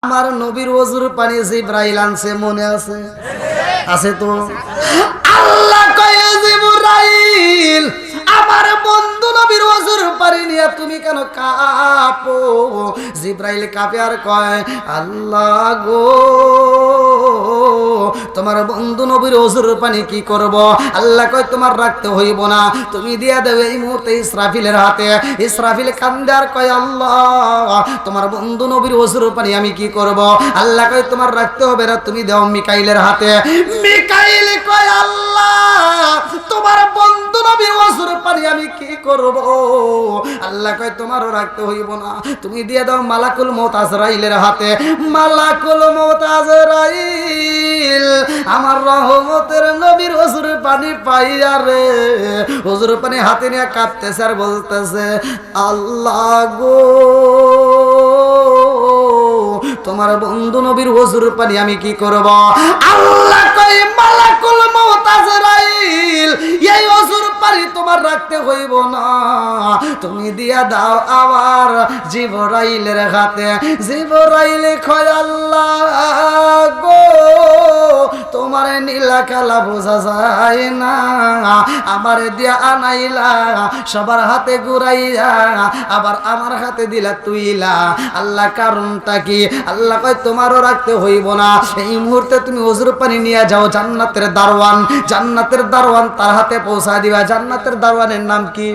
আমার নবীর ওযুর পানি জিবরাইল আনছে মনে আছে? আছে তো? আল্লাহ কয় জিবরাইল আমার বন্ধু নবীর ওযুর পানি নিয়ে তুমি কেন কাঁপো? জিবরাইল কাঁপে আর কয় আল্লাহ গো তোমার বন্ধু নবীর ওযুর পানি কি করব? আল্লাহ কয় তোমার রাখতে হইব না, তুমি দিয়া দেও এই মুহূর্তে ইসরাফিলের হাতে। ইসরাফিল কান্দে আর কয় আল্লাহ তোমার বন্ধু নবীর ওযুর পানি আমি কি করব? আল্লাহ কয় তোমার রাখতে হবে না, তুমি দাও মিকাইলের হাতে। মিকাইল কয় আল্লাহ তোমার বন্ধু নবীর ওযুর পানি আমি কি করব? আল্লাহ কয় তোমারও রাখতে হইব না, তুমি দিয়ে দাও মালাকুল মউত আজরাইলের হাতে। মালাকুল মউত আজরাইল আমার রহমতের নবীর ওযুর পানি পাইয়া রে ওযুর পানি হাতে নিয়ে কাঁপতেছে আর বলতেছে আল্লাহ গো তোমার বন্ধু নবীর ওযুর পানি আমি কি করব? আল্লাহ কয় মালাকুল মউত আজরাইল এই ওযুর পানি তোমার রাখতে হইব না, তুমি দিয়া দাও আবার জিবরাইলের হাতে। জিবরাইল কয় আল্লাহ গো তোমার নীলা কালা বোঝা যায় না, আমারে দিয়া আনাইলা সবার হাতে ঘুরাইয়া আবার আমার হাতে দিলা তুইলা, আল্লাহ কারণটা কি? আল্লাহ কয় তোমারও রাখতে হইব না, এই মুহূর্তে তুমি ওযুর পানি নিয়ে যাও জান্নাতের দারওয়ান, জান্নাতের দারওয়ান তার হাতে পৌঁছা দিবা। জান্নাতের দারওয়ানের নাম কি?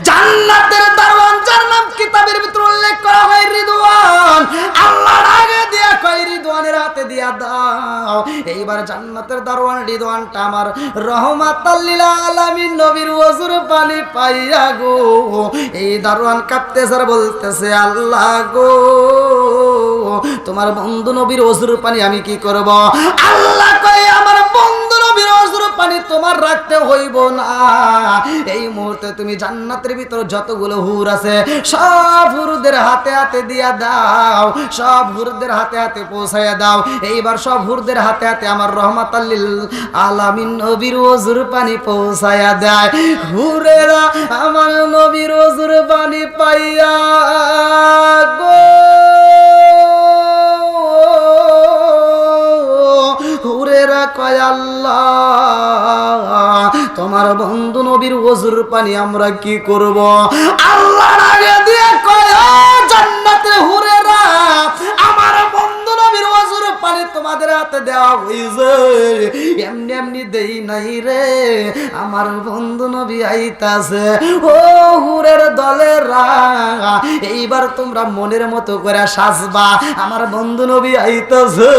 জান্নাতের দারওয়ান যার নাম কিতাবের ভিতর উল্লেখ করা হয় রিদওয়ান, আল্লাহর আগে দিয়া কয় রিদওয়ানের হাতে দিয়া দাও। এইবার জান্নাতের দারওয়ান রিদওয়ানটা আমার রহমাতাল লিল আলামিন নবীর ওযুর পানি পাইয়া গো এই দারওয়ান কাঁপতেছে আর বলতেছে আল্লাহ গো তোমার বন্ধু নবীর ওযুর পানি আমি কি করব? আল্লাহ কয় আমার বন্ধু নবীর ওযুর পানি তোমার রাখতে হইব না, এই মুহূর্তে তুমি জান্নাতের ভিতর যতগুলো হুর আছে সব হুরদের হাতে হাতে দিয়া দাও, সব হুরদের হাতে হাতে পৌঁছায়া দাও। এইবার সব হুরদের হাতে হাতে আমার রহমাতাল লিল আলামিন নবীর ওযুর পানি পৌঁছায়া দেয়। হুরেরা আমার নবীর ওযুর পানি পাইয়া গো হুরেরা কয় আল্লাহ তোমার বন্ধু নবীর ওযুর পানি আমরা কি করব? আল্লাহর আগে দিয়ে কয় জান্নাতের হুরেরা আমার বন্ধু নবীর ওযুর পানি তোমাদের হাতে দেওয়া হইছে, এমনি এমনি দেই নাই রে, আমার বন্ধু নবী আইতাছে। ও হুরের দলেরা এইবার তোমরা মনের মতো করে সাজবা, আমার বন্ধু নবী আইতাছে,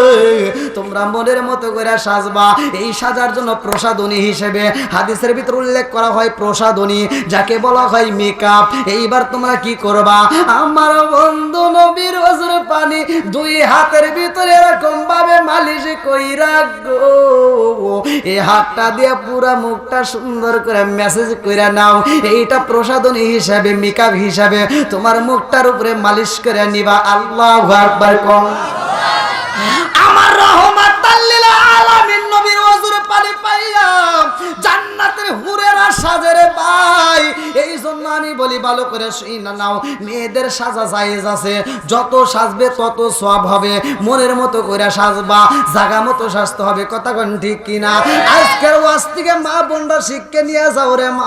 তোমরা মনের মতো করে সাজবা। এই সাজার জন্য প্রসাদনী হিসেবে হাদিসের ভিতর উল্লেখ করা হয় প্রসাদনী, যাকে বলা হয় মেকআপ। এইবার তোমরা কি করবা? আমার বন্ধু নবীর ওযুর পানি দুই হাতের ভিতরে এরকম ভাবে মালিশ কইরা গো এই হাতটা দিয়ে পুরা মুখটা সুন্দর করে মেসেজ কইরা নাও। এইটা প্রসাদনী হিসেবে মেকআপ হিসেবে তোমার মুখটার উপরে মালিশ করে নিবা। আল্লাহু আকবার কোন। আমার রহমাতাল লিল আলামিন নবীর ওযুর পানি পাইয়া জান্নাতের হুরেরা সাজে রে ভাই। এই জন্য আমি বলি ভালো করে শুইনা নাও, মেয়েদের সাজা জায়েজ আছে, যত সাজবে তত সওয়াব হবে, মনের মতো করে সাজবা, জায়গা মতো সাজতে হবে। কথা কোন ঠিক কিনা? আজকের ওয়াজ থেকে মা বোনরা শিক্ষা নিয়ে যাও রে মা,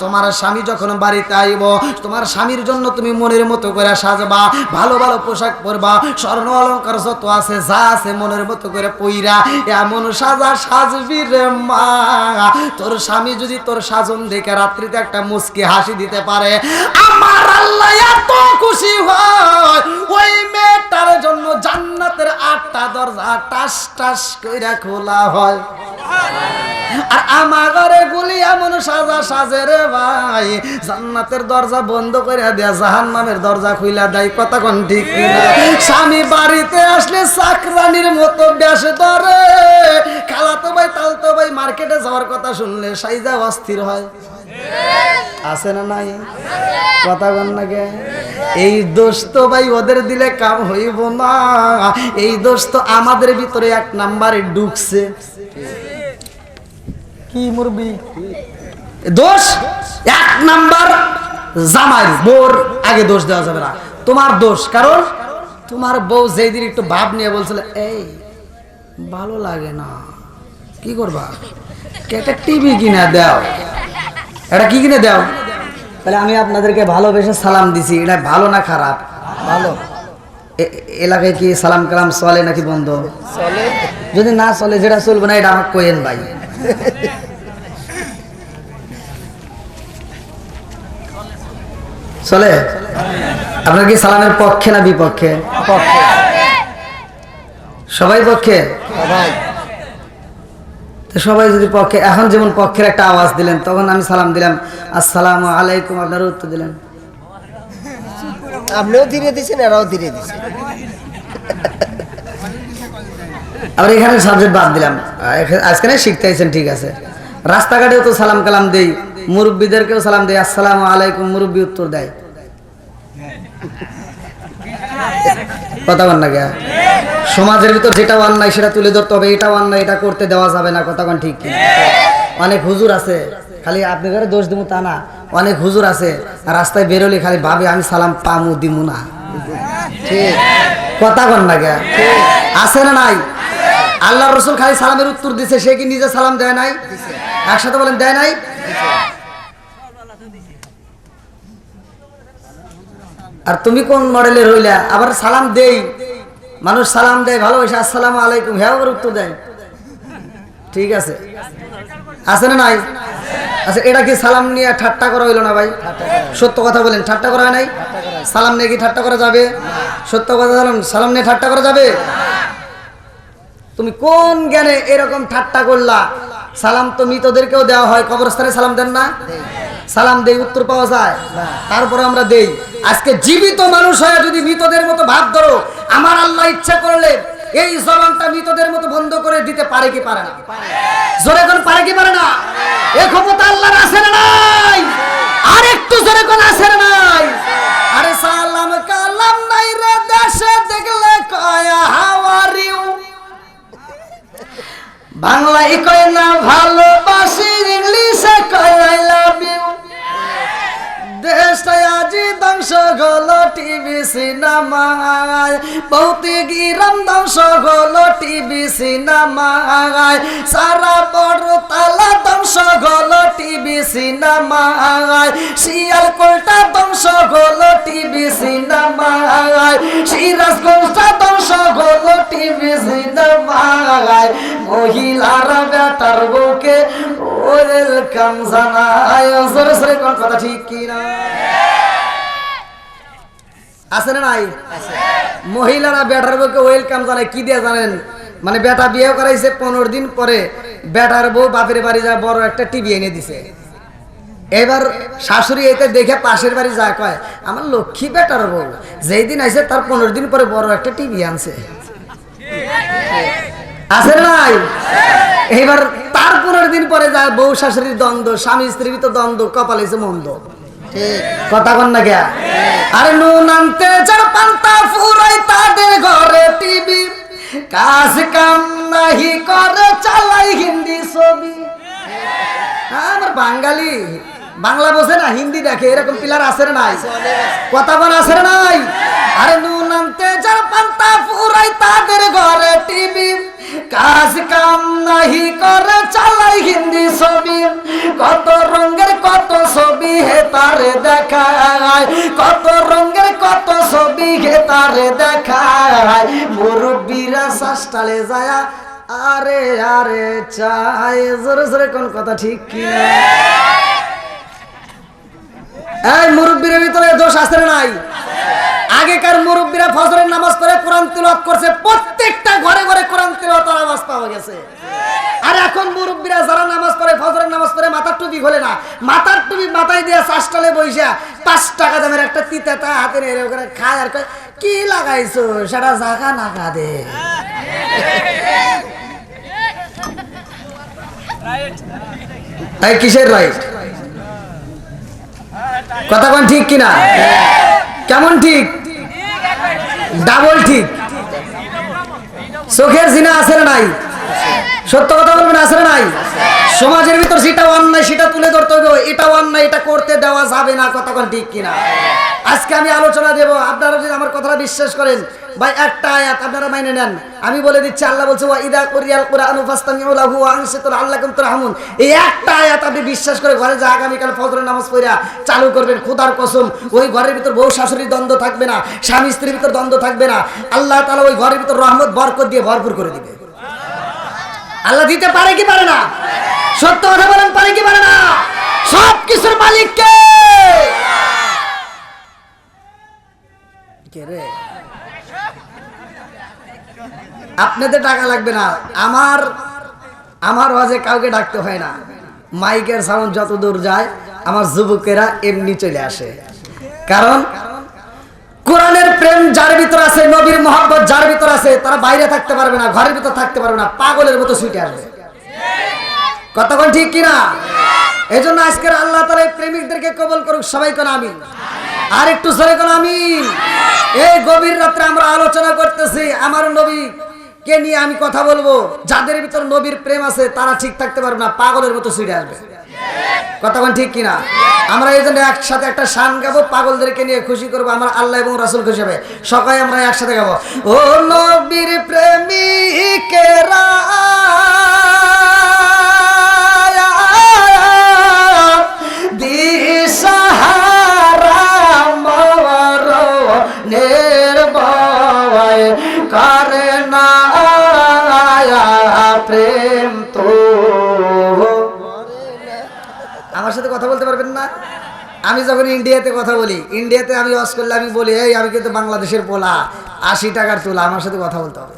তোমার স্বামী যখন বাড়িতে আইব তোমার স্বামীর জন্য তুমি মনের মতো করে সাজবা, ভালো ভালো পোশাক পরবা, স্বর্ণ অলংকার যত আছে যা আছে মনের মতো করে পইরা এমন সাজা সাজবি রে মা, তোর স্বামী যদি তোর সাজন দেখে রাত্রিতে একটা মুস্কি হাসি দিতে পারে, আমার আল্লাহ এত খুশি হয় ওই মেয়েটার জন্য জান্নাতের 8টা দরজা টাস টাস কইরা খোলা হয়। আর আমার ঘরে গুলি এমন সাজা সাজে রে ভাই, জান্নাতের দরজা বন্ধ করে দেয়া জাহান্নামের দরজা খুইলা দেয়। কথা কোন ঠিক কিনা? স্বামী বাড়িতে আসলে চাকরানির মতো বেশ ধরে, খালাতো ভাই তালতো ভাই মার্কেটে যাওয়ার কথা শুনলে সাইজা অস্থির হয়। আছে না নাই? কথা কোন নাকি? এই দোষ তো ভাই ওদের দিলে কাম হইব না, এই দোষ তো আমাদের ভিতরে এক নাম্বারে ঢুকছে। কি মুরবি দোষ? এক নাম্বার জামাই বোর আগে দোষ দেওয়া যাবে না, তোমার দোষ। কারণ তোমার বউ যেদিন একটু ভাব নিয়ে বলছিল এই ভালো লাগে না, কি করবা, একটা টিভি কিনে দাও, এটা কি কিনে দাও, তাহলে আমি আপনাদেরকে ভালোবেসে সালাম দিছি, এটা ভালো না খারাপ? ভালো। এলাকায় কি সালাম কালাম চলে নাকি বন্ধ? চলে। যদি না চলে, যেটা চলবে না এটা আমাকে কইেন ভাই। চলে? আপনার কি সালামের পক্ষে না বিপক্ষে? পক্ষে। সবাই পক্ষে? সবাই। সবাই যদি পক্ষে, এখন যেমন পক্ষের একটা আওয়াজ দিলেন, তখন আমি সালাম দিলাম আসসালামু আলাইকুম, আপনারা উত্তর দিলেন। আপনিও ধীরে দিচ্ছেন, এরাও ধীরে দিচ্ছে। আবার এখানে সাবজেক্ট বাদ দিলাম, আজকে শিখতে আইছেন, ঠিক আছে। রাস্তাঘাটেও তো সালাম কালাম দেই, মুরব্বীদেরকেও সালাম দেই, আসসালামু আলাইকুম, মুরব্বী উত্তর দেয়। কথা বল না কে? সমাজের ভিতর যেটা অন্যায় সেটা তুলে ধরতে হবে, এটা অন্যায়, এটা করতে দেওয়া যাবে না। কথা কোন ঠিক কি? অনেক হুজুর আছে, খালি আপনি ঘরে দোষ দিব তা না, অনেক হুজুর আছে রাস্তায় বেরোলে খালি ভাবে আমি সালাম পামু দিমু না। ঠিক কথা কোন না কে? আছে না নাই? আল্লাহ রসুল খালি সালামের উত্তর দিছে, সে কি নিজে সালাম দেয় নাই? একসাথে বলেন, দেয় নাই? আর তুমি কোন মডেলের হইলা? আবার সালাম দেই, মানুষ সালাম দেয় ভালোবাসে, আসসালামু আলাইকুম, হ্যাঁ আবার উত্তর দেয়। ঠিক আছে, আছে না নাই? আচ্ছা, এটা কি সালাম নিয়ে ঠাট্টা করা হইলো না ভাই? সত্য কথা বলেন, ঠাট্টা করা হয় নাই? সালাম নিয়ে কি ঠাট্টা করা যাবে? সত্য কথা বলেন, সালাম নিয়ে ঠাট্টা করা যাবে? তুমি কোন জ্ঞানে এরকম ঠাট্টা করলা? সালাম তো মৃতদেরকেও দেওয়া হয়, কবরস্থানে সালাম দেন না? সালাম দেই, উত্তর পাওয়া যায়, তারপরে আমরা দেই। আজকে জীবিত মানুষ হয়ে যদি মৃতদের মতো ভাব ধরো, আমার আল্লাহ ইচ্ছা করলে এই জবানটা মৃতদের মতো বন্ধ করে দিতে পারে কি পারে না? জোরে কোন পারে কি পারে না? এই ক্ষমতা আল্লাহর আছে না নাই? আর একটু জোরে কোন আছে না নাই? আরে সালাম কালাম নাই রে দেশে দেখলে কয় হাউ আর ইউ, বাংলায় কয় না ভালোবাসি, ইংলিশে কয় আই লাভ ইউ। দেশটাই আজি ধ্বংস হলো টিভি সিনেমায়, ভৌতিক ইরাম ধ্বংস হলো টিভি সিনেমায়, সারা বড় তালা ধ্বংস হলো টিভি সিনেমায়, শিয়াল কোলটা ধ্বংস হলো টিভি সিনেমায়, সিরাজগঞ্জটা ধ্বংস হলো টিভি সিনেমায়, মহিলারা বেটার বউকে ওয়েলকাম জানায়। সরে সরে কোন কথা ঠিক কিনা? আছে না নাই? মহিলারা বেটার বউকে ওয়েলকাম জানায় কি দিয়ে জানেন? মানে বেটা বিয়ে করাইছে, 15 দিন পরে বেটার বউ বাপের বাড়ি যায় বড় একটা টিভি এনে দিছে। এবার শাশুড়ি এতে দেখে পাশের বাড়ি যায়, কয় আমার লক্ষ্মী বেটার বউ যেই দিন আইছে তার 15 দিন পরে বড় একটা টিভি আনছে। আছে না নাই? এইবার তার 15 দিন পরে যায় বউ শাশুড়ির দ্বন্দ্ব, স্বামী স্ত্রীর ভিতর দ্বন্দ্ব, কপাল এসে মন্দ। কথা কন না কে? আরে নুন আনতে যার পান্তা ফুরাই তাদের ঘরে টিভি, কাজ কাম নাহি করে চালাই হিন্দি ছবি। আমার বাঙালি বাংলা বোঝে না, হিন্দি দেখে, এরকম পিলার আছে না নাই? কথা বল আছে না নাই? আরে নুন আনতে যার পান্তা ফুরাই তাদের ঘরে টিভি, কাজ কাম নাহি করে চালাই হিন্দি ছবি, কত রঙের কত ছবি হে তারে দেখায়, কত রঙের কত ছবি হে তারে দেখায়, মুরব্বীরা শাস্তালে যায় আরে আরে চাই। জোরে জোরে কোন কথা ঠিক কি? এই মুরব্বীর ভিতরে দোষ আছে না নাই? আগেকার মুরব্বীরা ফজরের নামাজ পড়ে কোরআন তিলাওয়াত করছে, প্রত্যেকটা ঘরে ঘরে কোরআন তিলাওয়াতের আওয়াজ পাওয়া গেছে। আর এখন মুরব্বীরা যারা নামাজ পড়ে, ফজরের নামাজ পড়ে মাথার টুপি খোলে না, মাথার টুপি মাথায় দিয়ে চাষটালে বইসা 5 টাকা দামের একটা তিতাতা হাতে নিয়ে ওখানে খায় আর কি লাগাইছো সেটা জাগা নাগা দে। এই কিসের রাইট? কথা কোন ঠিক কিনা? কেমন ঠিক? ডাবল ঠিক। চোখের জিনা আছে না নাই? সত্য কথা বলবেন, আছে না নাই? সমাজের ভিতর যেটা অন্যায় সেটা তুলে ধরতে হবে, এটা অন্যায়, এটা করতে দেওয়া যাবে না। কথা কোন ঠিক কিনা? আজকে আমি আলোচনা দেব, আপনারা যদি আমার কথাটা বিশ্বাস করেন ভাই, একটা আয়াত আপনারা মাইনে নেন। আমি বলে দিচ্ছি, আল্লাহ বলছে ওয়া ইদা কুরিয়াল কুরআনু ফাসতামিউ লাহু ওয়া আনসিতু লাআল্লাকুম তুরহামুন। এই একটা আয়াত আপনি বিশ্বাস করে ঘরে যা আগামীকাল ফজরের নামাজ পড়া চালু করবেন, খোদার কসম ওই ঘরের ভিতর বউ শাশুড়ির দ্বন্দ্ব থাকবে না, স্বামী স্ত্রীর ভিতর দ্বন্দ্ব থাকবে না। আল্লাহ তাআলা ওই ঘরের ভিতর রহমত বরকত দিয়ে ভরপুর করে দিবে। আল্লাহ দিতে পারে কি পারে না? সত্য কথা বলেন, পারে কি পারে না? সব কিছুর মালিক কে? কে রে? আপনাদের টাকা লাগবে না, আমার ওয়াজে কাউকে ডাকতে হয় না। মাইকের সাউন্ড যত দূর যায় আমার যুবকেরা এমনি চলে আসে। কারণ কোরআনের প্রেম যার ভিতর আছে, নবীর মহব্বত যার ভিতর আছে, তারা বাইরে থাকতে পারবে না, ঘরের ভিতর থাকতে পারবে না, পাগলের মতো ছুটে আসবে। কতক্ষণ ঠিক কিনা? এই জন্য আজকের আল্লাহ তাআলা এই প্রেমিকদেরকে কবুল করুক। সবাই কোন আমিন, আর একটু সরে কোন আমিন। এই গভীর রাত্রে আমরা আলোচনা করতেছি আমার নবী কে নিয়ে আমি কথা বলবো। যাদের ভিতর নবীর প্রেম আছে তারা ঠিক থাকতে পারবে না, পাগলের মতো ছুটে আসবে। কতক্ষণ ঠিক কিনা? আমরা এই জন্য একসাথে একটা শান গাবো, পাগলদেরকে নিয়ে খুশি করবো, আমার আল্লাহ এবং রাসূল খুশি হবে। সবাই আমরা একসাথে গাবো, ও নবীর প্রেমিকেরা দিশাহারা মরণের ভয় করে না প্রেম তো। আমার সাথে কথা বলতে পারবেন না? আমি যখন ইন্ডিয়াতে কথা বলি, ইন্ডিয়াতে আমি ওয়াজ করলে আমি বলি, এই আমি কিন্তু বাংলাদেশের পোলা, 80 টাকার তোলা, আমার সাথে কথা বলতে হবে।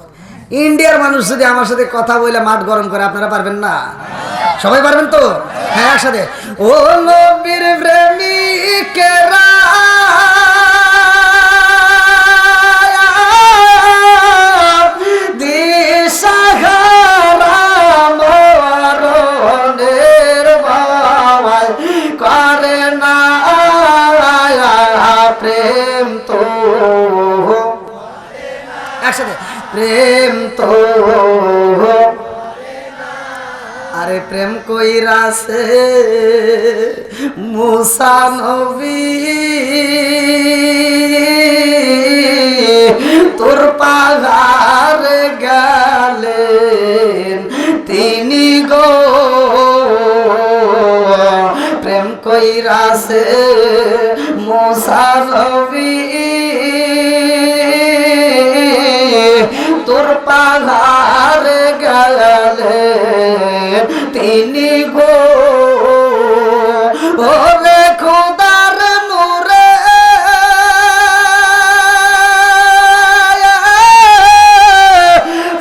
ইন্ডিয়ার মানুষ যদি আমার সাথে কথা বলে মাঠ গরম করে, আপনারা পারবেন না? সবাই পারবেন তো? হ্যাঁ, একসাথে, ও নবীর প্রেমিকেরা দিশাহারা মরণের ভয় করে না প্রেম তো। একসাথে, প্রেম তো। আরে প্রেম কইরাছে মুসা নবী, তোর পাহাড় গেলেন তিনি গো। প্রেম কইরাছে মুসা নবী, তোর পাহাড় গেলেন তিনি গো। ওরে খোদার নূরে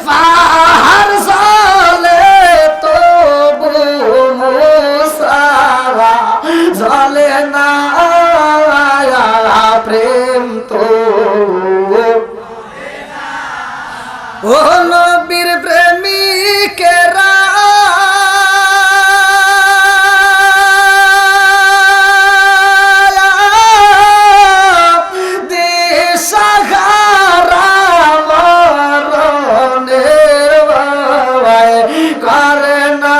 পাহাড় জ্বলে তবু মুসা জ্বলে না প্রেম তো। ও নবীর প্রেমিকেরা দিশাহারা মরণের ভয় করে না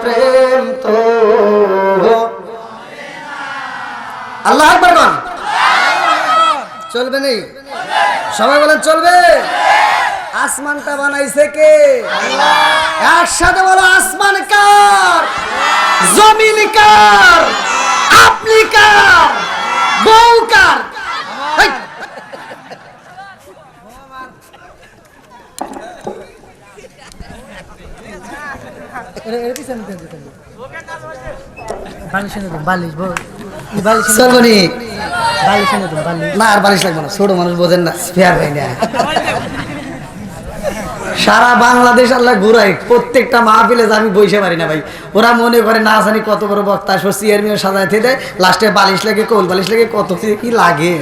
প্রেম তো। আল্লাহু আকবার বল। চলবে নেই? সবাই বলেন চলবে। আসমানটা বানাইছে কে? একসাথে বলো, আসমান কার, জমিন কার, আপনি কার, বউ কার? না আর বালিশ লাগবে না, ছোট মানুষ বোঝেন না, স্পেয়ার হয় না। সারা বাংলাদেশ আল্লাহ ঘুরাই, প্রত্যেকটা মাহফিলে আমি বইসে পারি না ভাই। ওরা মনে করে না জানি কত বড় বক্তা, চেয়ারম্যান সাজাইতে দেয়, লাস্টে বালিশ লাগে, কোল বালিশ লাগে, কত কি লাগে।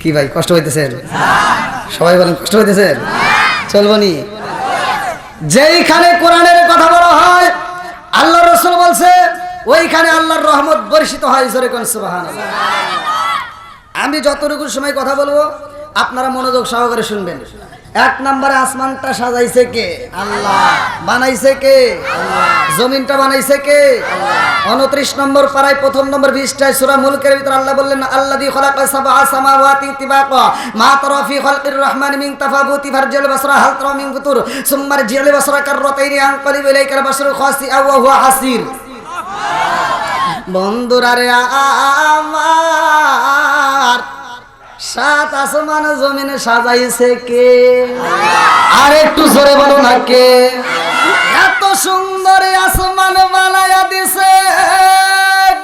কি ভাই কষ্ট হইতেছেন? সবাই বলেন কষ্ট হইতেছেন? চলবো নি? যেইখানে কোরআনের কথা বলা হয়, আল্লাহ রাসূল বলছে ওইখানে আল্লাহর রহমত বর্ষিত হয়। জোরে কোন সুবহানাল্লাহ। আমি যতটুকু সময় কথা বলবো আপনারা মনোযোগ সহকারে শুনবেন। 1 নম্বরে আসমানটা সাজাইছে কে? আল্লাহ। বানাইছে কে? আল্লাহ। জমিনটা বানাইছে কে? আল্লাহ। 29 নম্বর পারায় 1ম নম্বর পৃষ্ঠায় সূরা মুলকের ভিতর আল্লাহ বললেন আল্লাযী খালাকা সাবআ সামাওয়াতি তিবাকা মা তারা ফি খালকির রহমানি মিন তাফাবুতি ফারজিল বাসরা হাল তারা মিন ফুতুর সুম্মা রজিল বাসরা কাররাতাইনি আনকালিব ইলাইকাল বাসরু খাসিআ ওয়া হুয়া হাসির। বন্ধুরা রে আমার 7 আসমান জমিনে সাজাইছে কে? আর একটু জোরে বলো না কে? এত সুন্দর আসমান বানায়া দিছে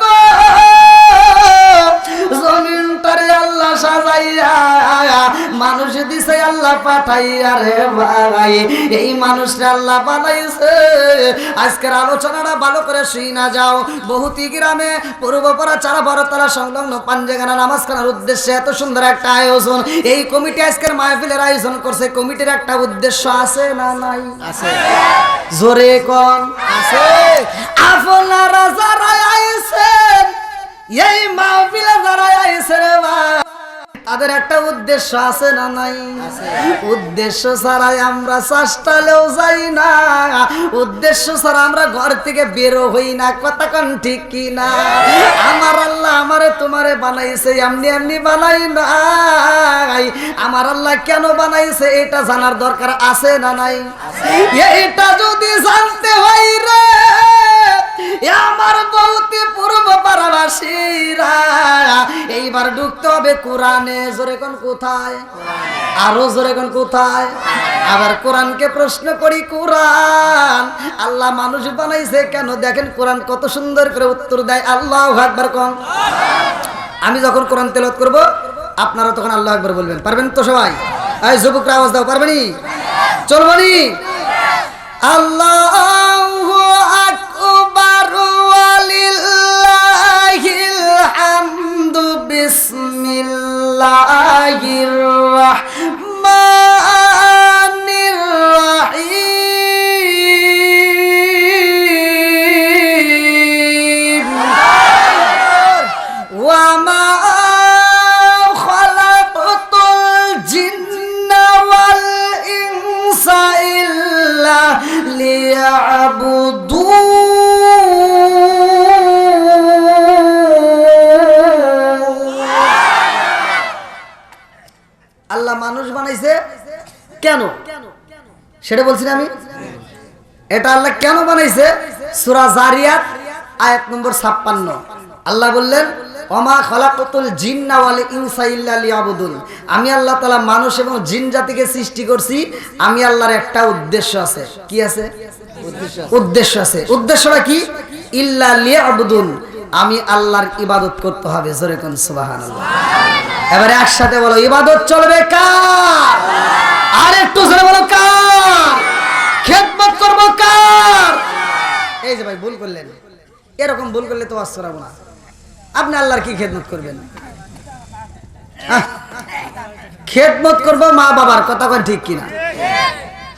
গো, জমিনটারে আল্লাহ সাজাইয়া মানুষ দিছে আল্লাহ পাঠাইয়া রে ভাই। এই মানুষটা আল্লাহ বানাইছে। আজকের আলোচনাটা ভালো করে শুই না যাও। বহুতি গ্রামে পূর্বপাড়া চারা বড়তলা সংলগ্ন পাঞ্জেগানা নামাজখানার উদ্দেশ্যে এত সুন্দর একটা আয়োজন এই কমিটি আজকের মাহফিলের আয়োজন করছে। কমিটির একটা উদ্দেশ্য আছে না নাই? আছে। জোরে কোন আছে? আপনারা যারা আইছেন এই মাহফিলে যারা আইছেন তাদের একটা উদ্দেশ্য আছে না নাই? উদ্দেশ্য ছাড়াই আমরা চাষটালেও যাই না, উদ্দেশ্য ছাড়া আমরা ঘর থেকে বেরো হই না। কথা কোন ঠিক কি না? আমার আল্লাহ আমারে তোমারে বানাইছে এমনি এমনি বানাই নাই। আমার আল্লাহ কেন বানাইছে এটা জানার দরকার আছে না নাই? এইটা যদি জানতে হয় রে আমার বহুতে পূর্ব পাড়াবাসীরা এইবার ঢুকতে হবে কোরআনে। জোরে কোন কোথায়? আরো জোরে কোন কোথায়? আবার কোরআনকে প্রশ্ন করি, কোরআন আল্লাহ মানুষ বানাইছে কেন? দেখেন কোরআন কত সুন্দর করে উত্তর দেয়। আল্লাহু আকবার কোন। আমি যখন কোরআন তেলাওয়াত করব আপনারা তখন আল্লাহু আকবার বলবেন। পারবেন তো সবাই? এই যুবকরা আওয়াজ দাও, পারবেনি? চলবনি? আল্লাহু আকবার ওয়ালিল্লাহিল হামদু বিসমিল্লাহির রাহমানির রাহিম। ওয়া মা খালাকতুল জিন্না ওয়াল ইনসা ইল্লা লিয়াবুদুন। আল্লাহ মানুষ বানাইছে কেন সেটা বলছি না আমি। এটা আল্লাহ কেন বানাইছে? সূরা জারিয়াত আয়াত নম্বর 56 আল্লাহ বললেন ওমা খালাকাতুল জিন্না ওয়াল ইনসা ইল্লা লিয়াবুদুন। আমি আল্লাহ তাআলা মানুষ এবং জিন জাতিকে সৃষ্টি করছি। আমি আল্লাহর একটা উদ্দেশ্য আছে। কি আছে? উদ্দেশ্য আছে। উদ্দেশ্যটা কি? ইল্লা লিয়াবুদুন, আমি আল্লাহর ইবাদত করতে হবে। জোরে কোন সুবহানাল্লাহ। এবারে একসাথে বলো, ইবাদত চলবে কার? আর একটু জোরে বলো, কার? খেদমত করব কার? এই যে ভাই ভুল করলেন, এরকম ভুল করলে তো আসরা না। আপনি আল্লাহর কি খেদমত করবেন? খেদমত করব মা বাবার। কথা কোন ঠিক কিনা?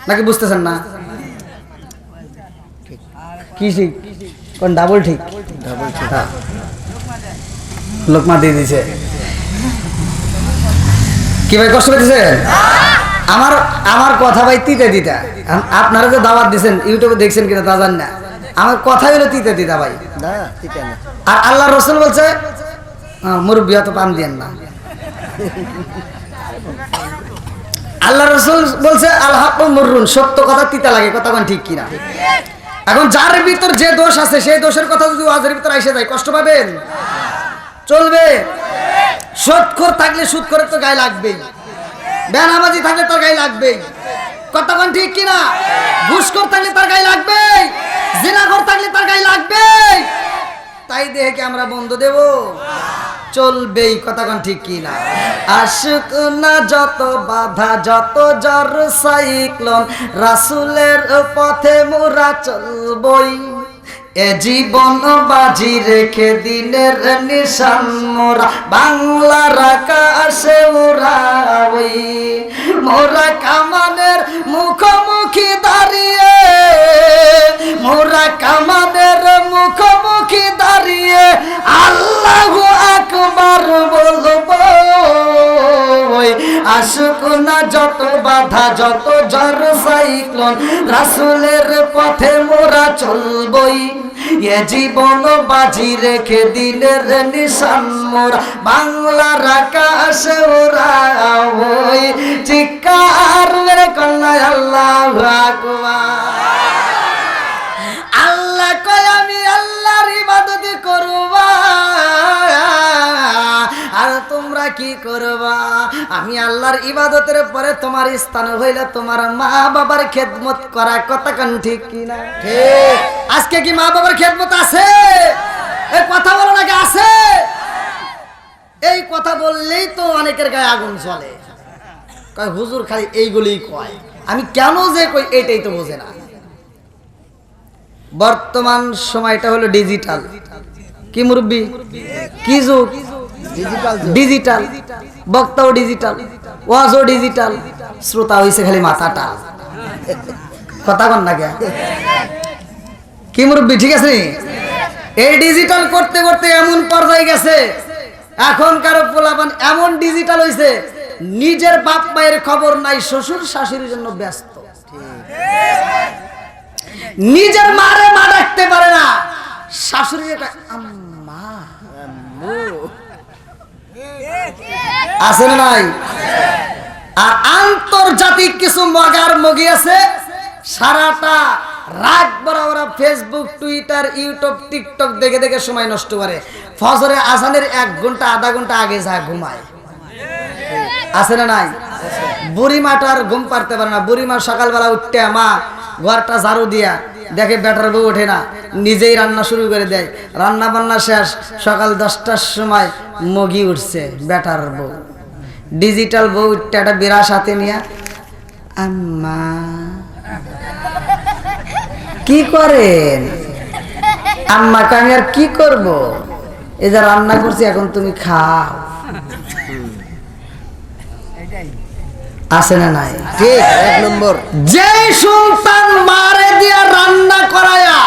নাকি বুঝতেছেন না? কি ঠিক কোন? ডাবল ঠিক। ডাবল ঠিক। লোকমা দিয়ে দিছে। কি ভাই কষ্ট পেতেছে? আমার আমার কথা ভাই তিতে দিতা। আপনারা যে দাওয়াত দিচ্ছেন ইউটিউবে দেখছেন কিনা তা জান না, আমার কথা হলো তিতে দিতা ভাই। আর আল্লাহ রসুল বলছে মুরব্বী অত পান দিয়েন না। আল্লাহ রসুল বলছে আল হাক্কু মুররুন, সত্য কথা তিতা লাগে। কথা কোন ঠিক কিনা? এখন যার ভিতর যে দোষ আছে সেই দোষের কথা যদি ওয়াজের ভিতর এসে যায় কষ্ট পাবেন? চলবে? সুদখোর থাকলে সুদখোরের তো গায়ে লাগবেই, বেনামাজি থাকলে তার গায়ে লাগবেই। কথা কোন ঠিক কিনা? ঘুষখোর থাকলে তার গায়ে লাগবেই, জিনাখোর থাকলে তার গায়ে লাগবেই। তাই দেখে কি আমরা বন্ধ দেব? চলবেই। কথা কোন ঠিক কিনা? আশুক না যত বাধা যত জ্বর সাইক্লোন, রাসূলের পথে মোরা চলবই। এ জীবন বাজি রেখে দিনের নিশান মোরা বাংলার আকাশে উড়াবই। মোরা কামানের মুখোমুখি দাঁড়িয়ে, মোরা কামানের মুখোমুখি দাঁড়িয়ে আল্লাহু আকবার বলবো। আসুক না যত বাধা যত ঝড় সাইক্লোন রাসূলের পথে মোরা চলবই এ জীবন বাজি রেখে দিলের নিশান মোরা বাংলার আকাশে ওড়াবই চিৎকার মেরে কন্যা আল্লাহু আকবার। আল্লাহ কয় আমি আল্লাহর ইবাদত করব আর তোমরা কি করবা? আমি আল্লাহর ইবাদতের পরে তোমার স্থান হইলে তোমার মা বাবার খেদমত করা, কথা কোন ঠিক কি না? ঠিক। আজকে কি মা বাবার খেদমত আছে? এই কথা বলো নাকি আছে? এই কথা বললেই তো অনেকের গায়ে আগুন জ্বলে, কয় হুজুর খালি এইগুলোই কয়, আমি কেন যে কই এটাই তো বোঝে না। বর্তমান সময়টা হলো ডিজিটাল। কি মুরব্বি? কি যুগ? ডিজিটাল। বক্তাও ডিজিটাল, ওয়াজও ডিজিটাল, শ্রোতা হইছে খালি মাথাটা। কথা কন না কে? কি মুরব্বি ঠিক আছে? এই ডিজিটাল করতে করতে এমন পর্যায়ে গেছে এখনকার পোলাপান এমন ডিজিটাল হইছে নিজের বাপ মায়ের খবর নাই, শ্বশুর শাশুড়ির জন্য ব্যস্ত। নিজের মারে মা ডাকতে পারে না, শাশুড়িকে আম্মা আছে না নাই? আর আন্তর্জাতিক কিছু মগার মগি আছে, সারাটা রাত বরাবর ফেসবুক টুইটার ইউটিউব টিকটক দেখে দেখে সময় নষ্ট করে। ফজরে আজানের 1 ঘন্টা আধা ঘন্টা আগে যা ঘুমায়। আছে না নাই? বুড়িমাটার ঘুম পারতে পারে না। বুড়িমা সকালবেলা উঠতে মা ঘরটা ঝাড়ু দিয়া দেখে বেটার বউ ওঠে না, নিজেই রান্না শুরু করে দেয়। রান্না বান্না শেষ, সকাল 10টার সময় মগি উঠছে বেটার বউ। ডিজিটাল বউ উঠতে একটা বিরাস হাতে নিয়ে আম্মা কি করেন? আম্মা আমি আর কি করব, এই যে রান্না করছি এখন তুমি খাও। আছে না নাই? ঠিক 1 নম্বর। যে সন্তান মারে দিয়া রান্না করায়া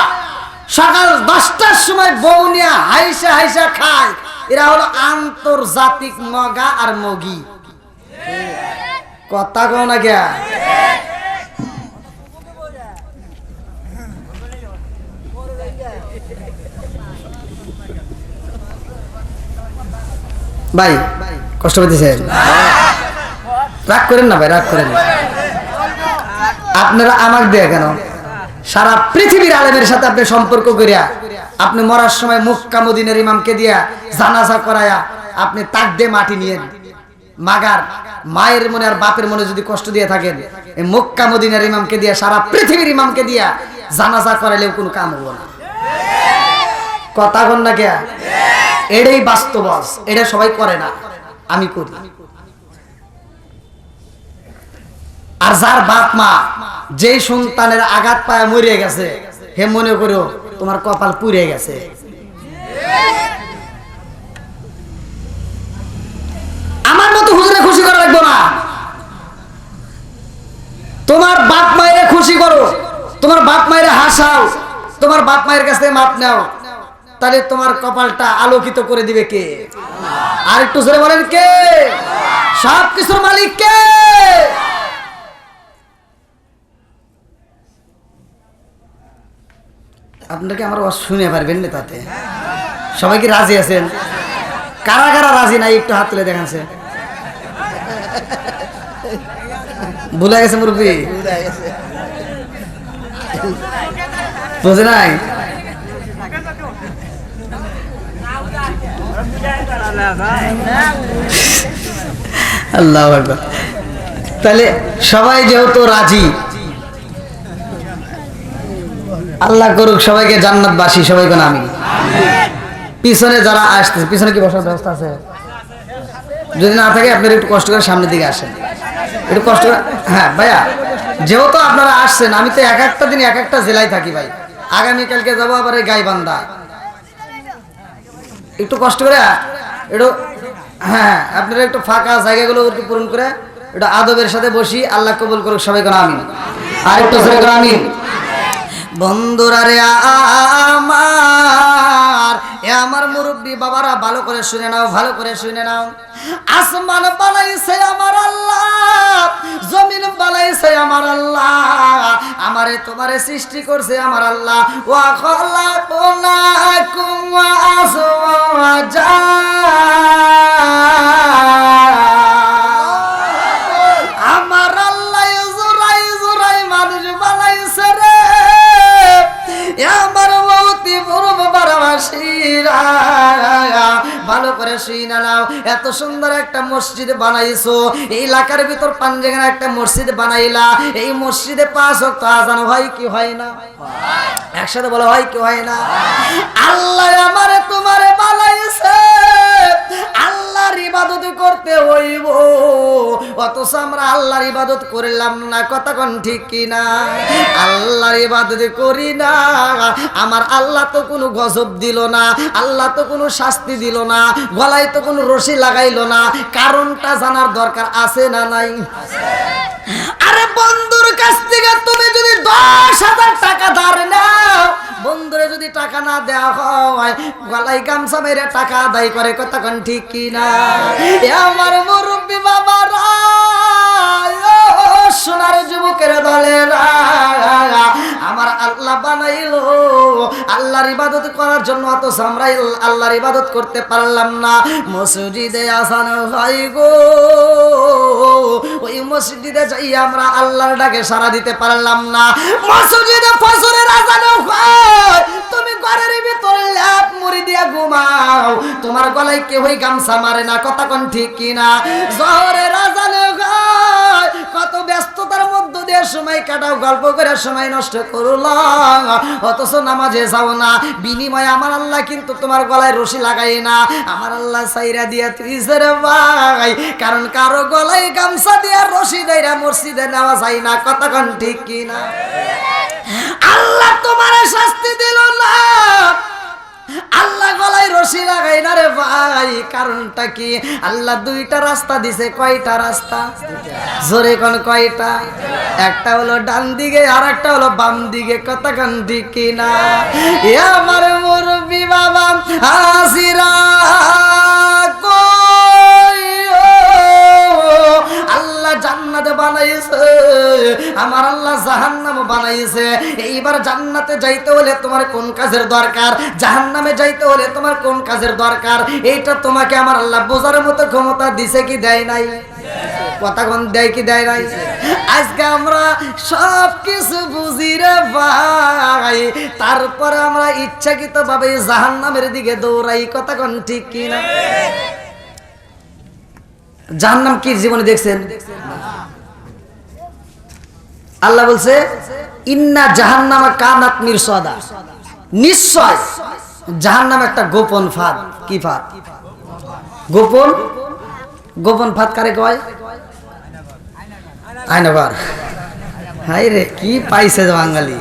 সকাল 10টার সময় বউ নিয়ে হাইসা হাইসা খায়, এরা হলো আন্তর্জাতিক মগা আর মগি। কথা কও না কে? ভাই কষ্ট পেতেছেন? রাগ করেন না ভাই, রাগ করেন না। আপনারা আমাকে দেয়া কেন? সারা পৃথিবীর আলেমের সাথে আপনি সম্পর্ক করিয়া আপনি মরার সময় মক্কা মদিনার ইমামকে দিয়া জানাজা করায়া আপনি তাক দিয়ে মাটি নিয়েন। মাগার মায়ের মনে আর বাপের মনে যদি কষ্ট দিয়ে থাকেন, এই মক্কা মদিনার ইমামকে দিয়া সারা পৃথিবীর ইমামকে দিয়া জানাজা করাইলেও কোনো কাম হবো না। কথা কন না কে? এটাই বাস্তব, এটা সবাই করে না, আমি করি। আর যার বাপ মা যেই সন্তানের আঘাত পায় মরে গেছে, হে মনে করো তোমার কপাল পুড়ে গেছে। আমার মতো হুজুরে খুশি করা লাগবে না, তোমার বাপ মায়ের খুশি করো, তোমার বাপ মায়ের হাসাও, তোমার বাপ মায়ের কাছে মাপ নাও, তাহলে তোমার কপালটা আলোকিত করে দিবে কে? আর একটু জোরে বলেন কে? সব কিছুর মালিক কে? আপনারা কি আমার শুনে পারবেন না? তাতে সবাই কি রাজি আছেন? কারা কারা রাজি নাই একটু হাত তুলে দেখানছে। ভুলে গেছে মুরব্বী, বুঝে নাই? আল্লাহু আকবার। তাহলে সবাই যেহেতু রাজি, আল্লাহ করুক সবাইকে জান্নাতবাসী, সবাই কোন আমিন। পিছনে যারা আসতেছে, পিছনে কি বসার ব্যবস্থা আছে? যদি না থাকে আপনারা একটু কষ্ট করে সামনের দিকে আসেন, একটু কষ্ট করে। হ্যাঁ ভাইয়া, যেহেতু আপনারা আসছেন, আমি তো এক একটা দিন এক একটা জেলায় থাকি ভাই। আগামীকালকে যাবো আবার এই গাইবান্ধা, একটু কষ্ট করে একটু। হ্যাঁ, আপনারা একটু ফাঁকা জায়গাগুলো একটু পূরণ করে একটু আদবের সাথে বসি। আল্লাহ কবুল করুক সবাই কোন আমিন। আর একটু জোরে করে আমিন। বন্ধুরা রে আমার এ আমার মুরব্বী বাবারা ভালো করে শুনে নাও, ভালো করে শুনে নাও। আসমান বানাইছে আমার আল্লাহ, জমিন বানাইছে আমার আল্লাহ, আমারে তোমারে সৃষ্টি করছে আমার আল্লাহ। ওয়া খালাকুনাকুম আজওয়াজা, আমার আল্লাহ জোড়াই জোড়াই মানুষ বানাইছে রে। আমার মৌতি পূর্ব বারাবাসীরা ভালো করে শুইনা নাও। এত সুন্দর একটা মসজিদ বানাইছো, এই এলাকার ভিতর পাঞ্জেখানে একটা মসজিদ বানাইলা, এই মসজিদে 5 ওয়াক্ত আযান হয় কি হয় না? একসাথে বলা হয় কি হয় না? আল্লাহ আমারে তোমারে বানাইছে, আল্লাহর ইবাদত করতে হইব, অথচ আমরা আল্লাহর ইবাদত করলাম না। কথা কোন ঠিক কি না? আল্লাহর ইবাদত করি না, আমার আল্লাহ তো কোনো গজব দিল না, আল্লাহ তো কোনো শাস্তি দিল না, গলায় তো কোনো রশি লাগাইলো না। কারণটা জানার দরকার আছে না নাই? আরে বন্ধুর কাছ থেকে তুমি যদি 10,000 টাকা ধার নাও, বন্ধুরে যদি টাকা না দেওয়া হয়, গলায় গামছা মেরে টাকা আদায় করে। কথা কোন ঠিক কি না? এ আমার মুরব্বী বাবারা, সোনার যুবকের দলেরা, আমার আল্লাহ বানাইলো আল্লাহর ইবাদত করার জন্য, অথচ আমরা আল্লাহর ইবাদত করতে পারলাম না। মসজিদে আযান হয় গো, ওই মসজিদে যাই আমরা আল্লাহর ডাকে সাড়া দিতে পারলাম না। মসজিদে ফজরের আযান হয়, তুমি ঘরের ভিতরে ল্যাপ মুড়ি দিয়ে ঘুমাও, তোমার গলায় কেউই গামছা মারে না। কথা কোন ঠিক কি না? জোহরের আযান হয়, কত ব্যস্ততার মধ্য দিয়ে সময় কাটাও, গল্প করে সময় নষ্ট করলাম, অথচ নামাজে যাও না। বিনিময়ে আমার আল্লাহ কিন্তু তোমার গলায় রশি লাগাই না, আমার আল্লাহ সাইরা দিয়া ত্রিশের ভাই, কারণ কারো গলায় গামছা দিয়া রশি দেয়রা মসজিদে নেওয়া যায় না। কথা কোন ঠিক কি না? আল্লাহ তোমার শাস্তি দিল না, আল্লাহ গলায় রশি লাগাই না রে ভাই। কারণটা কি? আল্লাহ 2টা রাস্তা দিছে। কয়টা রাস্তা? জোরে কোন কয়টা? একটা হলো ডান দিকে, আর একটা হলো বাম দিকে। কথা কোন ঠিক কি না? এ আমার মুরব্বী বাবা হাসিরা কই, আল্লাহ জান্নাতে বানাইছে, আমার আল্লাহ জাহান্নাম বানাইছে। এইবার জান্নাতে যাইতে হলে তোমার কোন কাজের দরকার, জাহান্নামে যাইতে হলে তোমার কোন কাজের দরকার, এইটা তোমাকে আমার আল্লাহ বোঝার মতো ক্ষমতা দিছে কি দেয় নাই? কথা কোন দেয় কি দেয় নাই? আজকে আমরা সব কিছু বুঝি রে ভাই, তারপরে আমরা ইচ্ছাকৃত ভাবে জাহান্নামের দিকে দৌড়াই। কথা কোন ঠিক কি না? জাহান্নাম কি জীবনে দেখছেন? আল্লাহ বলছে ইন্না জাহান্নামা কানাত মিরসাদা, নিশ্চয় জাহান্নাম একটা গোপন ফাঁদ। কি ফাঁদ? গোপন। গোপন ফাঁদ কারে কয়? আয়নাঘর। হাই রে, কি পাইছে বাঙালি,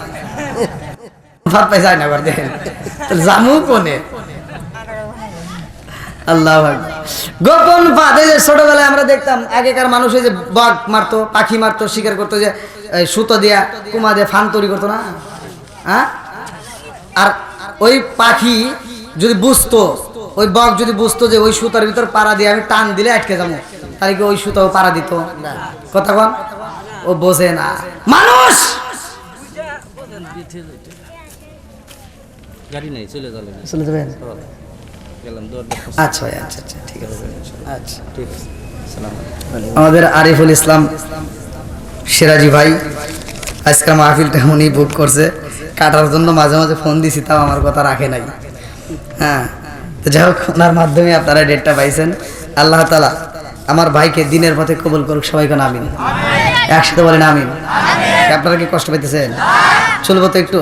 ফাঁদ পাইছে আয়নাঘর। দেখেন জামু কোনে? আল্লাহ গোপন ফাঁদ। এই যে ছোটবেলায় আমরা দেখতাম আগেকার মানুষ যে বাঘ মারতো, পাখি মারতো, শিকার করতো, যে সুতো দিয়া কুমা দিয়ে ফান তৈরি করতো না? হ্যাঁ, আর ওই পাখি যদি বুঝতো, ওই বক যদি বুঝতো যে ওই সুতার ভিতর পাড়া দিয়ে আমি টান দিলে আটকে যাবো, তাহলে কি ওই সুতাও পাড়া দিত? কথা কন, ও বোঝে না মানুষ। গাড়ি নাই, চলে যাবেন। চলে যাবেন? গেলাম আচ্ছা ভাই, আচ্ছা আচ্ছা, ঠিক আছে, আচ্ছা ঠিক আছে। সালাম আলাইকুম। আমাদের আরিফুল ইসলাম সিরাজি ভাই আজকে মাহফিলটা উনি বুক করছে, কাটার জন্য মাঝে মাঝে ফোন দিছি, তাও আমার কথা রাখে নাই। হ্যাঁ, তো যাই হোক, ওনার মাধ্যমে আপনারা ডেটটা পাইছেন। আল্লাহ তাআলা আমার ভাইকে দিনের পথে কবুল করুক। সবাই কোন আমিন, একসাথে বলেন আমিন। আপনারা কি কষ্ট পাইতেছেন? চলবো তো একটু,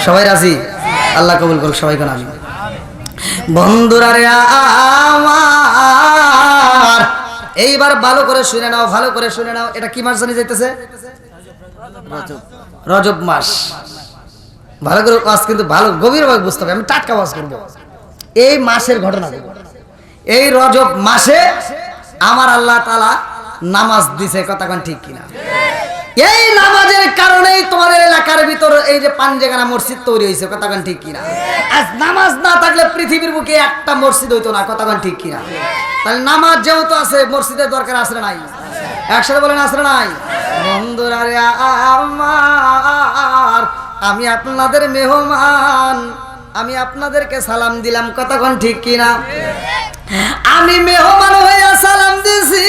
সবাই রাজি? আল্লাহ কবুল করুক, সবাই কোন আমিন। বন্ধুরা রে আমার, এইবার ভালো করে শুনে নাও, ভালো করে শুনে নাও। এটা কি মাস জানি যাইতেছে? রজব মাস। ভালো করে ওয়াজ, কিন্তু ভালো গভীরভাবে বুঝতে হবে। আমি টাটকা ওয়াজ করবো। এই মাসের ঘটনা দেব। এই রজব মাসে আমার আল্লাহ তাআলা নামাজ দিছে। কথা কোন ঠিক কিনা? এই নামাজের কারণেই তোমাদের এলাকার ভিতর এই যে পাঞ্জেগানা মসজিদ তৈরি হয়েছে, কথাগান ঠিক কিনা? আজ নামাজ না থাকলে পৃথিবীর বুকে একটা মসজিদ হইতো না, কথাগান ঠিক কিনা? তাহলে নামাজ যেহেতু আছে, মসজিদের দরকার আছে না নাই? একসাথে বলেন আছে না নাই? বন্ধুরা রে আমার, আমি আপনাদের মেহমান, আমি আপনাদেরকে সালাম দিলাম, কথাগান ঠিক কিনা? আমি মেহমান হইয়া সালাম দিছি,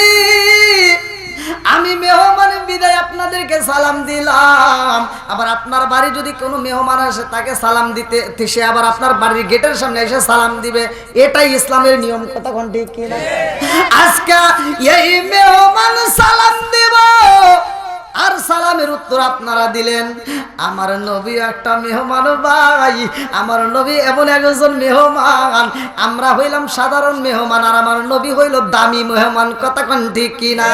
আমি মেহমান বিদায় আপনাদেরকে সালাম দিলাম। আবার আপনার বাড়ি যদি কোনো মেহমান আসে তাকে সালাম দিতে, সে আবার আপনার বাড়ির গেটের সামনে এসে সালাম দিবে, এটাই ইসলামের নিয়ম, কথা কোন ঠিক কিনা? আজকে এই মেহমান সালাম দেব, আর সালামের উত্তর আপনারা দিলেন। আমার নবী একটা মেহমান ভাই, আমার নবী এমন একজন মেহমান, আমরা হইলাম সাধারণ মেহমান, আর আমার নবী হইল দামি মেহমান, কথা কোন ঠিক কিনা?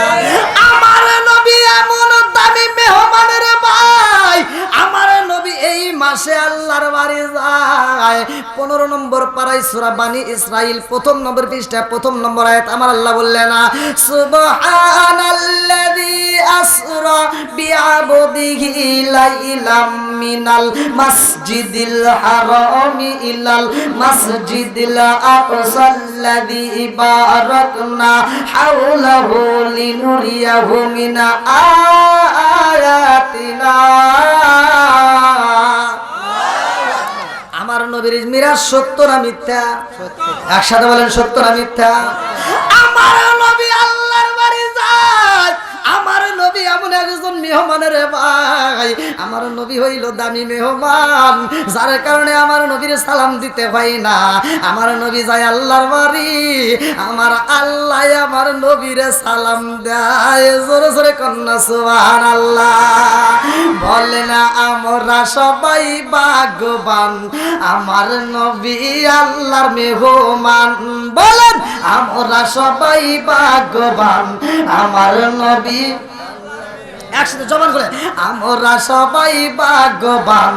আমার নবী এমন দামি মেহমানের ভাই, আমার নবী এই মাসে আল্লাহর বাড়ি যায়। 15 নম্বর পারায় সূরা বানী ইসরাইল 1 নম্বর পৃষ্ঠা 1 নম্বর আয়াত আমার আল্লাহ বললেন, সুবহানাল্লাযী আসরা বিআবদিহি লাইলাম মিনাল মাসজিদিল হারামি ইলাল মাসজিদিল আকসাল্লাযী বারাকনা হাওলাহু লিনুরিয়াহু মিন আয়াতিনা। আমার নবীর মিরাজ সত্য না মিথ্যা? একসাথে বলেন সত্য না মিথ্যা? আমার নবী আল্লাহর বাড়ি যায়, আমার নবী এমন একজন মেহমানের ভাই, আমার নবী হইল দামি মেহমান, যার কারণে আমার নবীর সালাম দিতে হয় না। আমার নবী যায় আল্লাহর বাড়ি, আমার আল্লাহ আমার নবীর সালাম দেয়। জোরে জোরে কন্যা সুবহানাল্লাহ। বলে না আমরা সবাই ভাগ্যবান, আমার নবী আল্লাহর মেহমান। বলেন আমরা সবাই ভাগ্যবান, আমার নবী। একসাথে জবান করে আমরা সবাই ভাগ্যবান,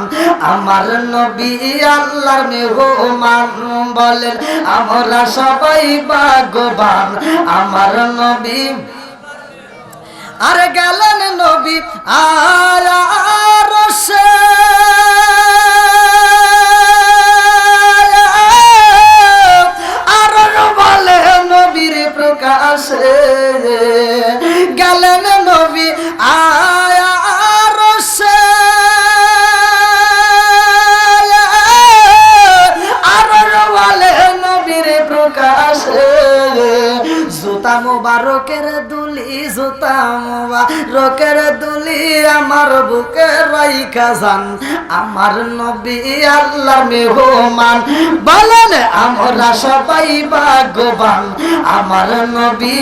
আমার নবী আল্লাহর মেহমান। বলেন আমরা সবাই ভাগ্যবান, আমার নবী। আরে গেলেন নবী আরশে, আর বলে নবীর প্রকাশে, গেলেন নবী আরশে, আর বলে নবীর প্রকাশে। জুতা মুবারকের দুলি, জুতা মুবারকের দুলি আমার বুকে রাইখা যান, আমার নবী আল্লাহর মেহমান। বলেন আমরা সবাই ভাগ্যবান, আমার নবী।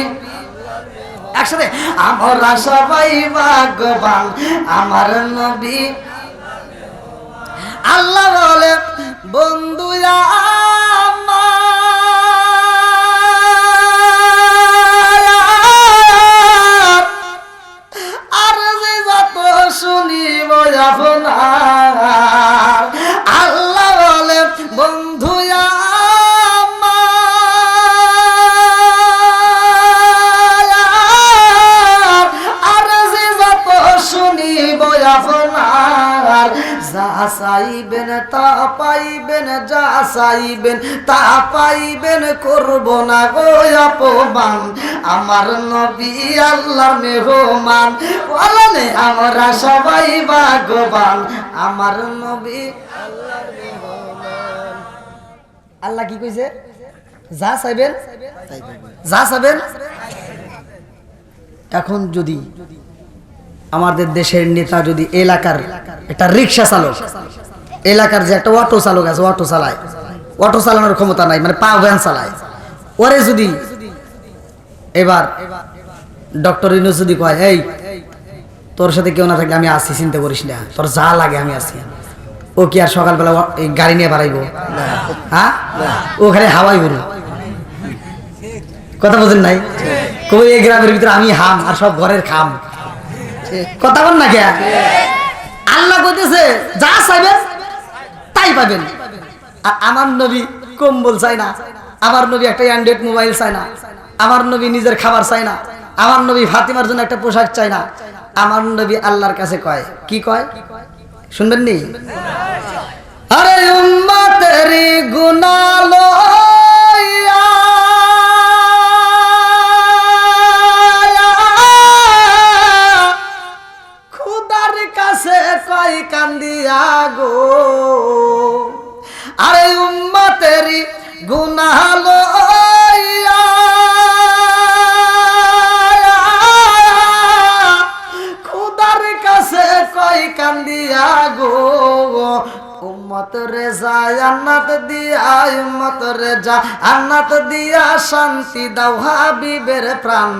একসাথে আমরা সবাই ভাগ্যবান, আমার নবী। আল্লাহ বলে বন্ধু আর যে যত শুনিব আপনার, আল্লাহ বলে বন্ধু আপনার, যা চাইবেন তা পাইবেন, যা চাইবেন তা পাইবেন, করব না গো অপমান, আমার নবী আল্লাহর মেহমান। বলেন আমরা সবাই ভাগ্যবান, আমার নবী আল্লাহর মেহমান। আল্লাহ কি কইছে? যা চাইবেন যা চাইবেন। এখন যদি আমাদের দেশের নেতা যদি এলাকার একটা রিক্সা চালক, এলাকার যে একটা অটো চালক আছে, অটো চালায়, অটো চালানোর ক্ষমতা নাই, মানে পা ভ্যান চালায়, ওরে যদি এবার ডক্টর ইউনূস যদি কয় এই তোর সাথে কেউ না থাকলে আমি আসি, চিন্তা করিস না, তোর যা লাগে আমি আসি, ও কি আর সকালবেলা এই গাড়ি নিয়ে বাড়াইবো? হ্যাঁ, ওখানে হাওয়াই উড়ু। কথা বলেন নাই? কই এই গ্রামের ভিতরে আমি হাম আর সব ঘরের খাম। কথা বল না কে? আল্লাহ কইতেছে যা চাইবেন তাই পাবেন। আর আমার নবী কম্বল চাই না, আমার নবী একটা অ্যান্ড্রয়েড মোবাইল চাই না, আমার নবী নিজের খাবার চাই না, আমার নবী ফাতিমার জন্য একটা পোশাক চাই না, আমার নবী আল্লাহর কাছে কয়, কি কয় শুনবেন নি? আরে উম্মতেরি গুনাহ লইয়া খুদার কাছে কয় কান্দিয়া গো, আরে উম্মতেরি গুনাহ লইয়া খুদার কাছে কয় কান্দিয়া গো, উম্মত রে জান্নাত দিয়া, উম্মত রে জান্নাত দিয়া শান্তি দাও হাবিবের প্রাণ,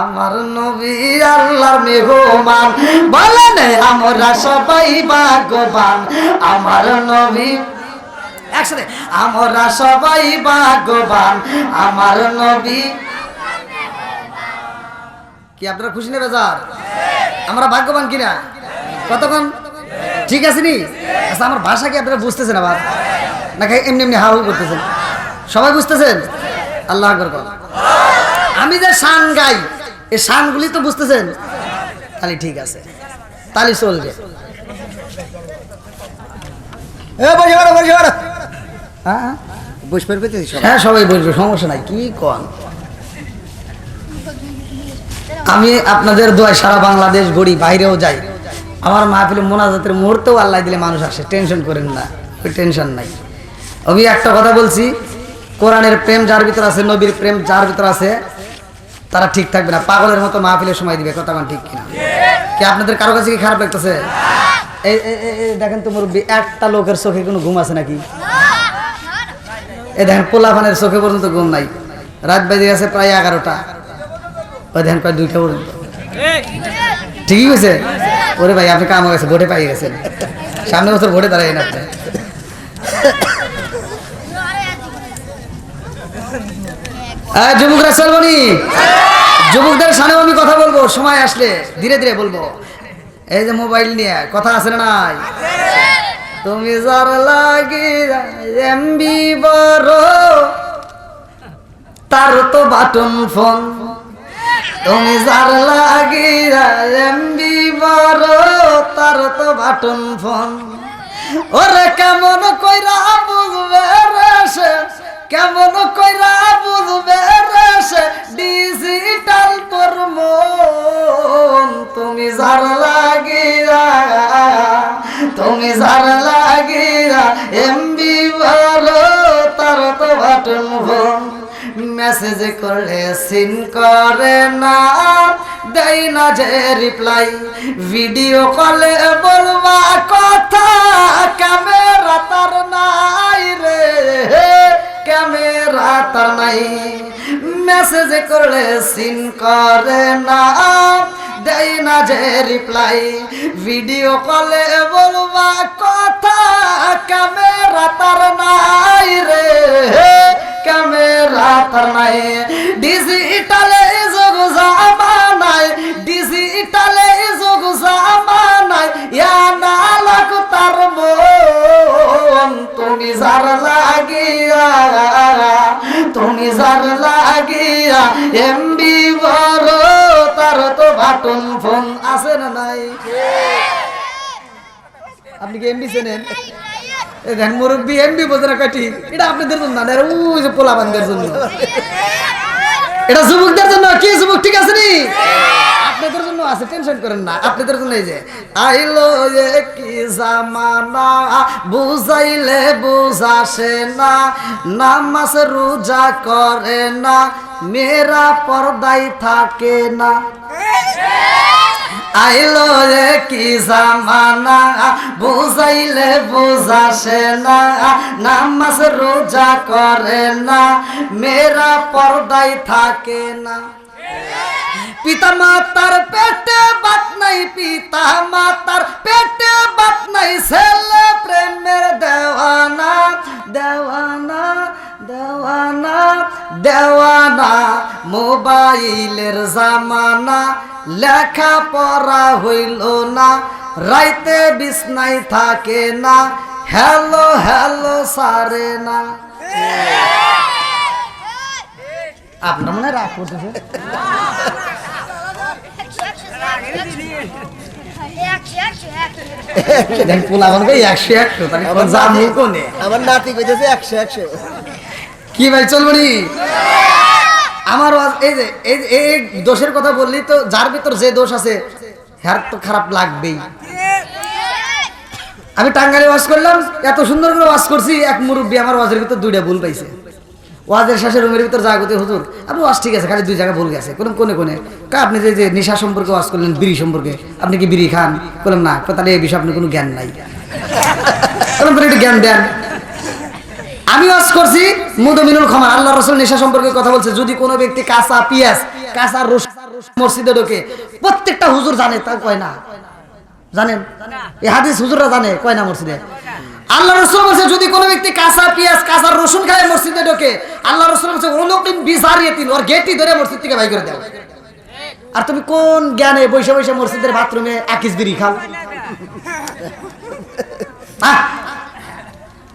আমার নবী আল্লাহর মেহমান, বলেন আমরা সবাই ভাগ্যবান, আমার নবী একসাথে, আমরা সবাই ভাগ্যবান, আমার নবী। কি আপনারা খুশি নেবে যার আমরা ভাগ্যবান কিনা? কতক্ষণ ঠিক আছে নি? আচ্ছা, আমার ভাষা কি আপনারা বুঝতেছেন আবার নাকি এমনি এমনি হাউ করতেছেন? সবাই বুঝতেছেন? আল্লাহ আকবার বল। আমি যে শান গাই, এই শানগুলি তো বুঝতেছেন? তাহলে ঠিক আছে, তাহলে চলবে। হ্যাঁ বসবার পেতে হ্যাঁ সবাই বলবে, সমস্যা নাই। কি কন, আমি আপনাদের দোয়ায় সারা বাংলাদেশ ঘুরি, বাইরেও যাই, আমার মাহফিলে মোনাজাতের মুহূর্তেও আল্লাহ দিলে মানুষ আসে, টেনশন করেন না, ওই টেনশন নাই। আমি একটা কথা বলছি, কোরআনের প্রেম যার ভিতর আছে, নবীর প্রেম যার ভিতর আছে, তারা ঠিক থাকবে না, পাগলের মতো মাহফিলে সময় দিবে। কথা ঠিক কিনা? কি আপনাদের কারো কাছে কি খারাপ লাগতেছে? এই দেখেন তো মুরব্বী, একটা লোকের চোখে কোনো ঘুম আছে নাকি? এই দেখেন পোলাফানের চোখে পর্যন্ত ঘুম নাই, রাত বেজে গেছে প্রায় 11টা, ওই দেখেন প্রায় 2টা পর্যন্ত। ঠিকই হয়েছে? ওরে ভাই আপনি কাম হয়ে গেছে, ভোটে পাই গেছেন, সামনে বছর ভোটে দাঁড়াই না আপনি। যুবকরা চলবনি, যুবকদের সামনে আমি কথা বলবো, সময় আসলে ধীরে ধীরে বলবো। এই যে মোবাইল নিয়ে কথা আছে না নাই? তুমি যার লাগি এমবি বড়, তার তো বাটন ফোন, তুমি যার লাগি এমবি বড়, তার তো বাটন ফোন। ওরে কেমন কইরা বুঝবে রে সে, কেমন কইরা বুঝবে রে সে ডিজিটাল তোর মন, তুমি যার লাগিয়া, তুমি যার লাগিয়া এমবি বড়, তার তো বাটন ফোন। মেসেজ করলে সিন করে না, দেয় না যে রিপ্লাই, ভিডিও কলে বলবা কথা, ক্যামেরা তার নাই রে, ক্যামেরা তার নাই। মেসেজ করলে সিন করে না, দেয় না যে রিপ্লাই, ভিডিও কলে বলবা কথা, ক্যামেরা তার নাই রে, ক্যামেরা তার নাই। ডিজিটালে যোগ জামানায়, ডিজিটালে যোগ জামানায়, ইয়া না লাখ তার মন, তুমি যার লাগিয়া, তুমি যার লাগিয়া এমবি বড়, তার তো বাটন ফোন আছে না নাই? আপনি কি এমবি চেনেন? দেখেন মুরব্বী এমবি বোঝে না কাটি, এটা আপনাদের জন্য না, ওই যে পোলাবানদের জন্য, এটা যুবকদের জন্য। কি যুবক ঠিক আছে নি? আপনাদের জন্য আছে, টেনশন করেন না, আপনাদের জন্য। এই যে আইলো যে কি জামানা, বুঝাইলে বুঝাসে না, নামাজ রোজা করে না, মেয়েরা পর্দায় থাকে না। আইলো রে কি জামানা, বুঝাইলে বুঝাসে না, নামাজ রোজা করে না, মেয়েরা পর্দায় থাকে না। পিতা মাতার পেটে বাত নাই, পিতা মাতার পেটে বাত নাই, ছেলে প্রেমের দেওয়ানা, দেওয়ানা, দেওয়ানা, দেওয়ানা। মোবাইলের জামানা, লেখা পড়া হইল না, রাইতে বিছনায় থাকে না, হ্যালো হ্যালো সারে না। আপনার মনে রাগ করতেছে? দেখ পোলা বানবে 100 তাহলে আমার জামু নাতি- কোনে আমার নাতি কইতেছে 100 কি ভাই চলবো নি আমার এই যে এই দোষের কথা বললি তো যার ভিতর যে দোষ আছে হ্যার তো খারাপ লাগবেই। আমি টাঙ্গাইলে ওয়াজ করলাম, এত সুন্দর করে ওয়াজ করছি, এক মুরব্বী আমার ওয়াজের ভিতর 2টা ভুল পাইছে। ওয়াজের শেষে রুমের ভিতর জাগতে হুজুর আপনি ওয়াজ ঠিক আছে, খালি 2 জায়গায় ভুল গেছে। কোনে কোনে আপনি যে নেশা সম্পর্কে ওয়াজ করলেন, বিড়ি সম্পর্কে, আপনি কি বিড়ি খান? বললাম না। তাহলে এই বিষয়ে আপনার কোনো জ্ঞান নাই। বললাম একটু জ্ঞান দেন। আমি ওয়াজ করছি মুদমিনুল খামার, আল্লাহ রাসূল নেশা সম্পর্কে কথা বলছে, যদি কোনো ব্যক্তি কাঁচা পেঁয়াজ কাঁচা রসুন মসজিদে ঢোকে, প্রত্যেকটা হুজুর জানে, তা কয় না। জানেন এই হাদিস হুজুররা জানে, কয় না মসজিদে। আল্লাহ রাসূল বলেছে যদি কোনো ব্যক্তি কাঁচা পেঁয়াজ কাঁচা রসুন খায় মসজিদে ঢোকে, আল্লাহ রাসূল বলেছে উলুকিন বিজারিয়াতিন, ওর গেটই ধরে মসজিদ থেকে বাইর করে দাও। আর তুমি কোন জ্ঞানে বসে বসে মসজিদের বাথরুমে আকিস বিড়ি খাও?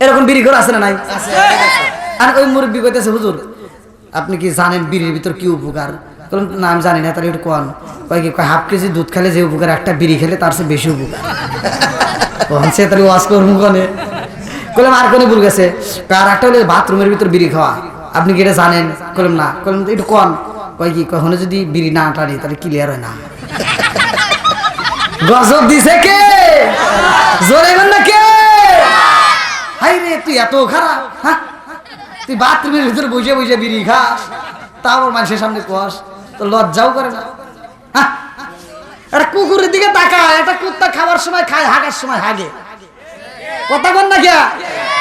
এরকম বিড়ি ঘর আছে না নাই? আর ওই মুরব্বী কইতেছে হুজুর আপনি কি জানেন বিড়ির ভিতর কি উপকার? বললাম না আমি জানি না। তাহলে একটু কোন? কয় কি, কয় 1/2 কেজি দুধ খেলে যে উপকার, একটা বিড়ি খেলে তার চেয়ে বেশি উপকার। তখন সে তাহলে ওয়াজ করবো কোনে? বললাম আর কোনে ভুল গেছে? আর একটা হলে বাথরুমের ভিতর বিড়ি খাওয়া, আপনি কি এটা জানেন? বললাম না। বললাম একটু কোন? কয় কি, কখনো যদি বিড়ি না টানি তাহলে ক্লিয়ার হয় না। গজব দিছে কে? জোরে বল না কে? হাই রে তুই এত খারাপ, হ্যাঁ? তুই বাথরুমের ভিতরে বসে বসে বিড়ি খাস, তারপর মানুষের সামনে কোয়াস, তো লজ্জাও করে না? হ্যাঁ, একটা কুকুরের দিকে তাকায়, একটা কুত্তা খাবার সময় খায়, হাগার সময় হাগে। কথা বল না কে?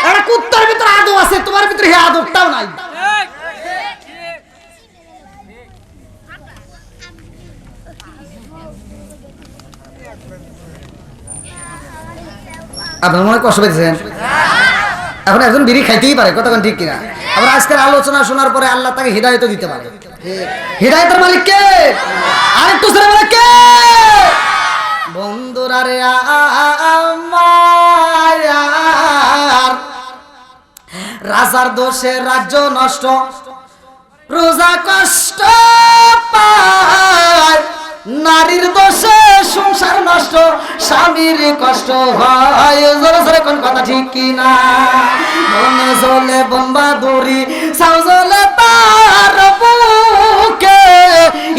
একটা কুত্তার ভিতরে আদব আছে, তোমার ভিতরে হে আদবটাও নাই। আপনার মনে কষ্ট পেয়েছেন? এখন একজন বিড়ি খাইতেই পারে, কতক্ষণ ঠিক কিনা? আবার আজকের আলোচনা শোনার পরে আল্লাহ তাকে হিদায়ত দিতে পারে। হিদায়তের মালিক কে? আরেকটু ছেলে বলে কে? বন্ধুরা রে আমার, রাজার দোষে রাজ্য নষ্ট, প্রজা কষ্ট পায়, নারীর দোষে সংসার নষ্ট, স্বামীর কষ্ট হয়। জোরে জোরে কোন কথা ঠিক কিনা? মনে জ্বলে বোম্বা দড়ি, সাউ জ্বলে তার বুকে,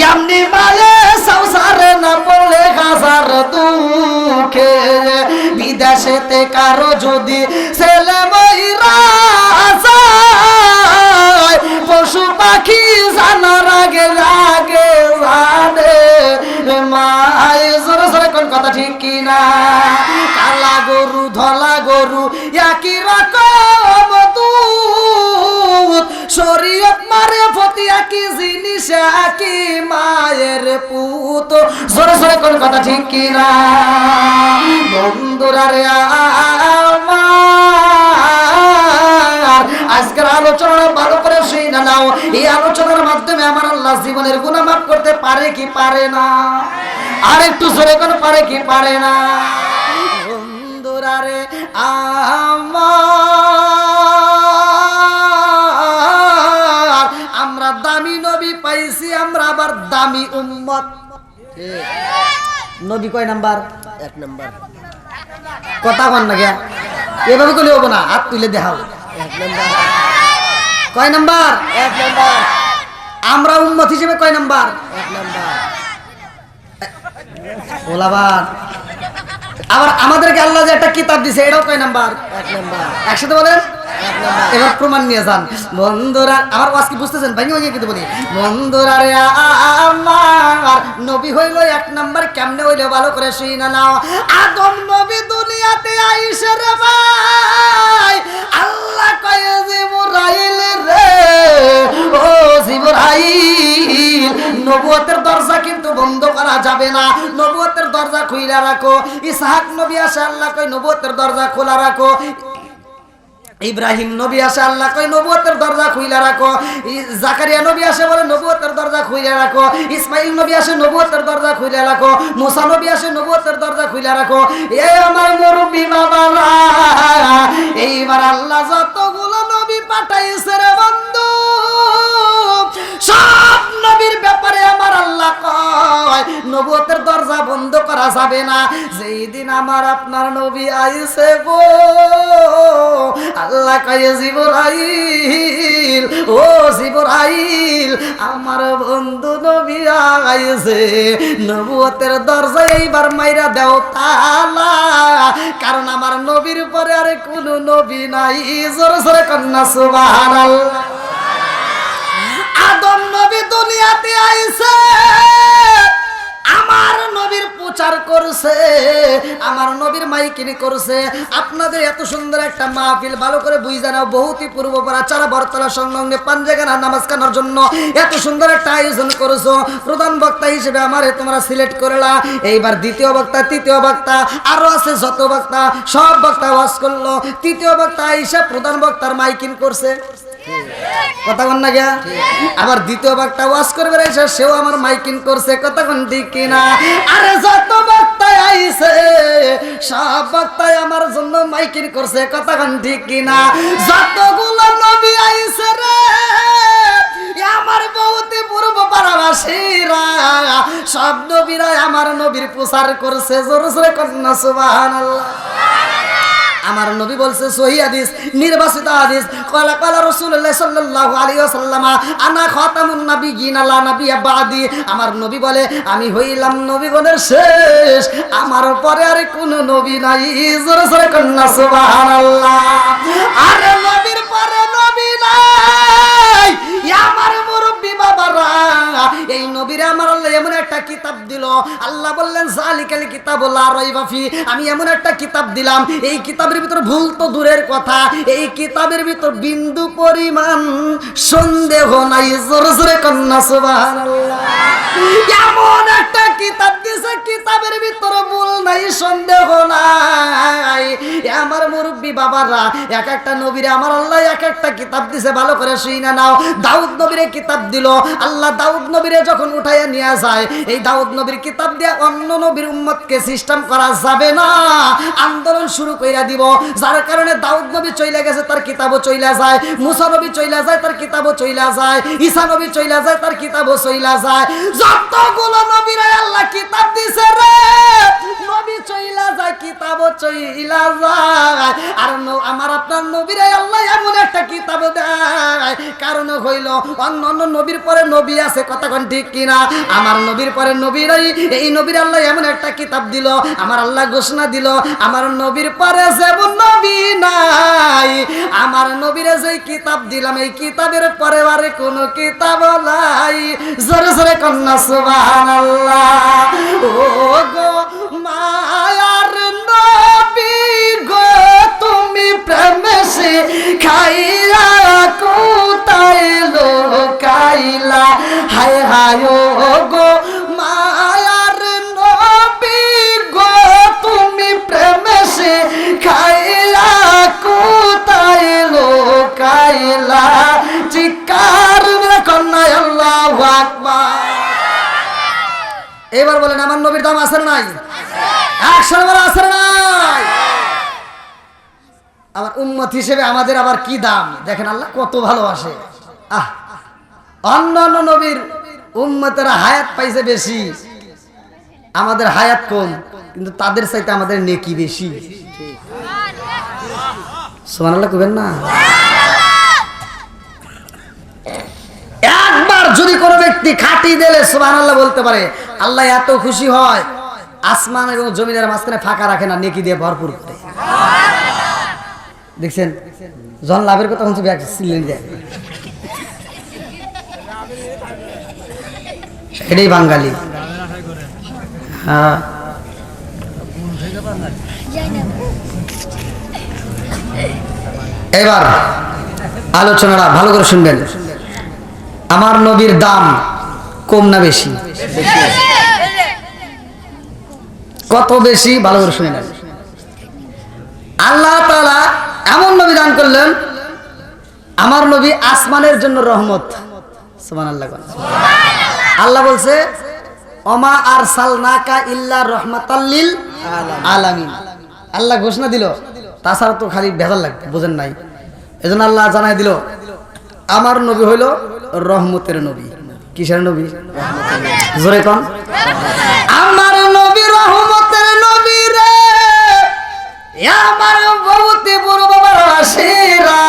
এমনি মায়ে সংসারে না পড়লে হাজার দুঃখে। বিদেশেতে কারো যদি ছেলে মইরা যায়, পশু পাখি জানার আগে লাগে জানে মাই। জোরে জোরে কোন কথা ঠিক কিনা? কালা গরু ধলা গরু একই রকম দুধ, শরীয়ত মারে ফতি একই জিনিস, একই মায়ের পুত। জোরে জোরে কোন কথা ঠিক কিনা? বন্ধুরা রে আমার, আজকের আলোচনা ভালো করে শুনে নাও। এই আলোচনার মাধ্যমে আমার আল্লাহ জীবনের গুনাহ মাফ করতে পারে কি পারে না? আর একটু জোরে কোন পারে কি পারে না? বন্ধুরা রে আমার, আমরা দামি নবী পাইছি, আমরা আবার দামি উম্মত। নবী কয় নাম্বার? 1 নাম্বার। কথা বল না কে? এভাবে করলে হবো না, হাত তুলে দেখাও। 1 নাম্বার। কয় নাম্বার? 1 নাম্বার। আমরা উম্মত হিসেবে কয় নাম্বার? 1 নাম্বার। ওলাবার আবার আমাদেরকে আল্লাহ যে একটা কিতাব দিছে, এটাও কয় নাম্বার? 1 নাম্বার। একসাথে বলেন। 1 নাম্বার। এবার প্রমাণ নিয়ে যান। বন্ধুরা আমার ওয়াজ কি বুঝতেছেন? ভাই ভাই কিন্তু বলি বন্ধুরা রে আমার, নবী হইল 1 নাম্বার। কেমনে হইলো ভালো করে শুইনা নাও। আদম নবী দুনিয়াতে আইসে রে ভাই, আল্লাহ কয় জিবরাইল রে, ও জিবরাইল, নবুয়তের দরজা কিন্তু বন্ধ করা যাবে না, নবুয়তের দরজা খুইলা রাখো। ইসহাক নবী আসে, আল্লাহ কয় নবুয়তের দরজা খোলা রাখো। ইব্রাহিম নবী আসে, আল্লাহ কয় নবুয়তের দরজা খুইলা রাখো। জাকারিয়া নবী আসে, বলে নবুয়তের দরজা খুইলা রাখো। ইসমাইল নবী আসে, নবুয়তের দরজা খুইলা রাখো। মুসা নবী আসে, নবুয়তের দরজা খুইলা রাখো। এই আমার মুরব্বি বাবারা, এইবার আল্লাহ যতগুলো নবী পাঠাইছে রে বন্ধু, সব নবীর ব্যাপারে আমার আল্লাহ কয় নবুয়তের দরজা বন্ধ করা যাবে না। যেই দিন আমার আপনার নবী আইছে গো, আল্লাহ কয়ে জিবরাইল, ও জিবরাইল, আমার বন্ধু নবী আইছে, নবুয়তের দরজা এইবার মাইরা দেও তালা, কারণ আমার নবীর পরে আরে কোনো নবী নাই। জোরে জোরে কন্যা সুবহানাল্লাহ। আদম নবী দুনিয়াতে আইছে, আমার নবীর প্রচার করছে, আমার নবীর মাইকিনি করছে। আপনাদের এত সুন্দর একটা মাহফিল ভালো করে বুঝে নাও, বহুতই পূর্বপাড়া চারা বরতলা সংলগ্নে পাঞ্জাগানা নামাজ কানার জন্য এত সুন্দর একটা আয়োজন করেছো। প্রধান বক্তা হিসেবে আমারে তোমরা সিলেক্ট করলা। এইবার দ্বিতীয় বক্তা, তৃতীয় বক্তা, আরো আছে যত বক্তা, সব বক্তা ওয়াজ করলো। তৃতীয় বক্তা হিসেবে প্রধান বক্তার মাইকিন করছে, কথা বল না গিয়া। আবার দ্বিতীয় বক্তা ওয়াজ করবে এসে সেও আমার মাইকিং করছে, কথা কোন ঠিক কিনা? আরে যত বক্তা আইছে সব বক্তাই আমার জন্য মাইকিং করছে, কথা কোন ঠিক কিনা? যতগুলো নবী আইছে রে আমার বহুতে পূর্ব পাড়াবাসীরা, সব নবীরা আমার নবীর প্রচার করছে। জোরে জোরে কন্যা সুবহানাল্লাহ। আমার নবী বলছে সহিহ হাদিস, নির্বাচিত হাদিস, ক্বালা ক্বালা রাসূলুল্লাহ সাল্লাল্লাহু আলাইহি ওয়াসাল্লাম আনা খাতামুন নাবিয়্যিন লা নাবিয়্যা বাদি। আমার নবী বলে আমি হইলাম নবীগণের শেষ, আমার পরে আর কোনো নবী নাই। জোরে জোরে কন্যা সুবহানাল্লাহ। আরে নবীর পরে নবী নাই, আমার মুরব্বি বাবারা, এই নবীরে আমার আল্লাহ এমন একটা কিতাব দিল। আল্লাহ বললেন যালিকাল কিতাবু লা রাইবা ফি, আমি এমন একটা কিতাব দিলাম, এই কিতাবের ভিতর ভুল তো দূরের কথা, এই কিতাবের ভিতর বিন্দু পরিমাণ সন্দেহ নাই। জোরে জোরে কন্যা সুবহানাল্লাহ। এমন একটা কিতাব দিছে, কিতাবের ভিতর ভুল নাই, সন্দেহ নাই। আমার মুরব্বি বাবারা, এক একটা নবীরে আমার আল্লাহ এক একটা কিতাব দিছে, ভালো করে শুইনা নাও। দাউদ নবীরে কিতাব দিল আল্লাহ, দাউদ নবীরে যখন উঠাইয়া নিয়ে যায়, এই দাউদ নবীর কিতাব দিয়ে অন্য নবীর উম্মতকে সিস্টেম করা যাবে না, আন্দোলন শুরু কইরা দিব। যার কারণে দাউদ নবী চইলা গেছে, তার কিতাবও চইলা যায়। মুসা নবী চইলা যায়, তার কিতাবও চইলা যায়। ঈসা নবী চইলা যায়, তার কিতাবও চইলা যায়। যতগুলো নবীরা আল্লাহ কিতাব দিছে রে, নবী চইলা যায়, কিতাবও চইলা যায়। আর আমার আপনার নবীরা আল্লাহ এমন একটা কিতাব দেয়, কারণ হইল অন্য অন্য নবীর পরে নবী আছে, কথা কোন ঠিক কিনা? আমার নবীর পরে নবী নাই, এই নবীর আল্লাহ এমন একটা কিতাব দিল, আমার আল্লাহ ঘোষণা দিল আমার নবীর পরে যেমন নবী নাই, আমার নবীরে যে কিতাব দিলাম এই কিতাবের পরে আর কোনো কিতাব নাই। জোরে জোরে কন্যা সুবহানাল্লাহ। ও গো মায়ার নবী গো, তুমি প্রেমে সে খাইলা কোথায় লোকাইলা, হায় হায় ও গো মায়ার নবী গো, তুমি প্রেমে সে খাইলা কোথায় লোকাইলা, চিৎকার মেরে কন্যা আল্লাহু আকবার। এবার বলেন আমার নবীর দাম আছে না নাই? একশো বার আছে না নাই? আমার উম্মত হিসেবে আমাদের আবার কি দাম দেখেন, আল্লাহ কত ভালোবাসে। অন্য অন্য নবীর উম্মতেরা হায়াত পাইছে বেশি, আমাদের হায়াত কম, কিন্তু তাদের চাইতে আমাদের নেকি বেশি। সুবহানাল্লাহ কইবেন না? একবার যদি কোনো ব্যক্তি খাঁটি দিলে সুবহানাল্লাহ বলতে পারে, আল্লাহ এত খুশি হয়, আসমান এবং জমিনের মাঝখানে ফাঁকা রাখে না, নেকি দিয়ে ভরপুর করে। দেখছেন জন লাভের কথা বলছে, এটাই বাঙালি। হ্যাঁ, এবার আলোচনাটা ভালো করে শুনবেন। আমার নবীর দাম কম না বেশি? কত বেশি? ভালো করে শুনে নেন। আল্লাহ তাআলা এমন নবী দান করলেন, আমার নবী আসমানের জন্য রহমত। সুবহানাল্লাহ। আল্লাহ বলছে ওমা আরসালনাকা ইল্লা রাহমাতাল লিল আলামিন। আল্লাহ ঘোষণা দিল, তাছাড়া তো খালি ভেজাল লাগবে, বুঝেন নাই? এজন্য আল্লাহ জানাই দিল আমার নবী হইল রহমতের নবী। কিসের নবী? জোরে কোন? আমার ভগবতী পূর্ববাসীরা,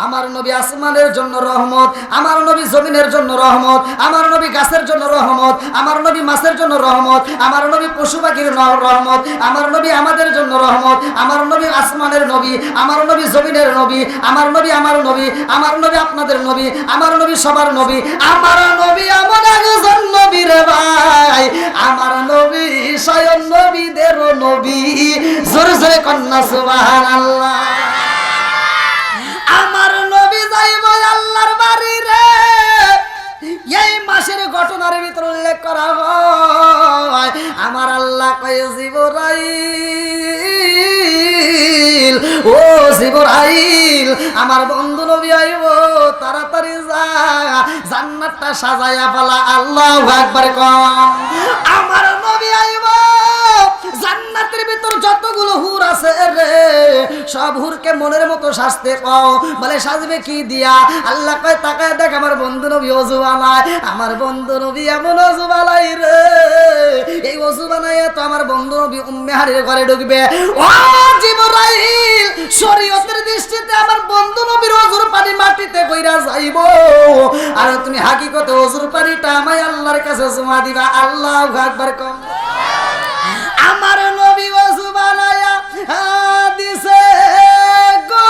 আমার নবী আসমানের জন্য রহমত, আমার নবী জমিনের জন্য রহমত, আমার নবী গাছের জন্য রহমত, আমার নবী মাছের জন্য রহমত, আমার নবী পশু পাখির রহমত, আমার নবী আমাদের জন্য রহমত, আমার নবী আসমানের নবী, আমার নবী জমিনের নবী, আমার নবী আমার নবী, আমার নবী আপনাদের নবী, আমার নবী সবার নবী, আমার নবী এমন একজন নবী রে ভাই, আমার নবী স্বয়ং নবীদেরও নবী। জোরে জোরে কন্যা সুবহানাল্লাহ। আমার নবী যাইব আল্লাহর বাড়ি রে, এই মাসের ঘটনার ভিতর উল্লেখ করা হয়। আমার আল্লাহ কয়ে জিবরাইল, ও জিবরাইল, আমার বন্ধু নবী আইব, তাড়াতাড়ি যা, জান্নাতটা সাজায়া ফেলা। আল্লাহু আকবার কম। আমার নবী আইব, জান্নাতের ভিতর যতগুলো হুর আছে রে, সব হুরকে মনের মতো সাজতে পাও। বলে সাজবে কি দিয়া? আল্লাহ কয় তাকায় দেখ, আমার বন্ধু নবী ওযু বানায়। আমার বন্ধু নবী এমন ওযু বানাই রে, এই ওযু বানায় তো আমার বন্ধু নবী উম্মে হানির ঘরে ঢুকবে। ও জিবরাইল, শরীয়তের দৃষ্টিতে আমার বন্ধু নবীর ওযুর পানি মাটিতে কইরা যাইব, আর তুমি হাকিকতে ওযুর পানিটা আমায় আল্লাহর কাছে জমা দিবা। আল্লাহু আকবার কম। আমার নবী ওযু বানায়া দিছে গো,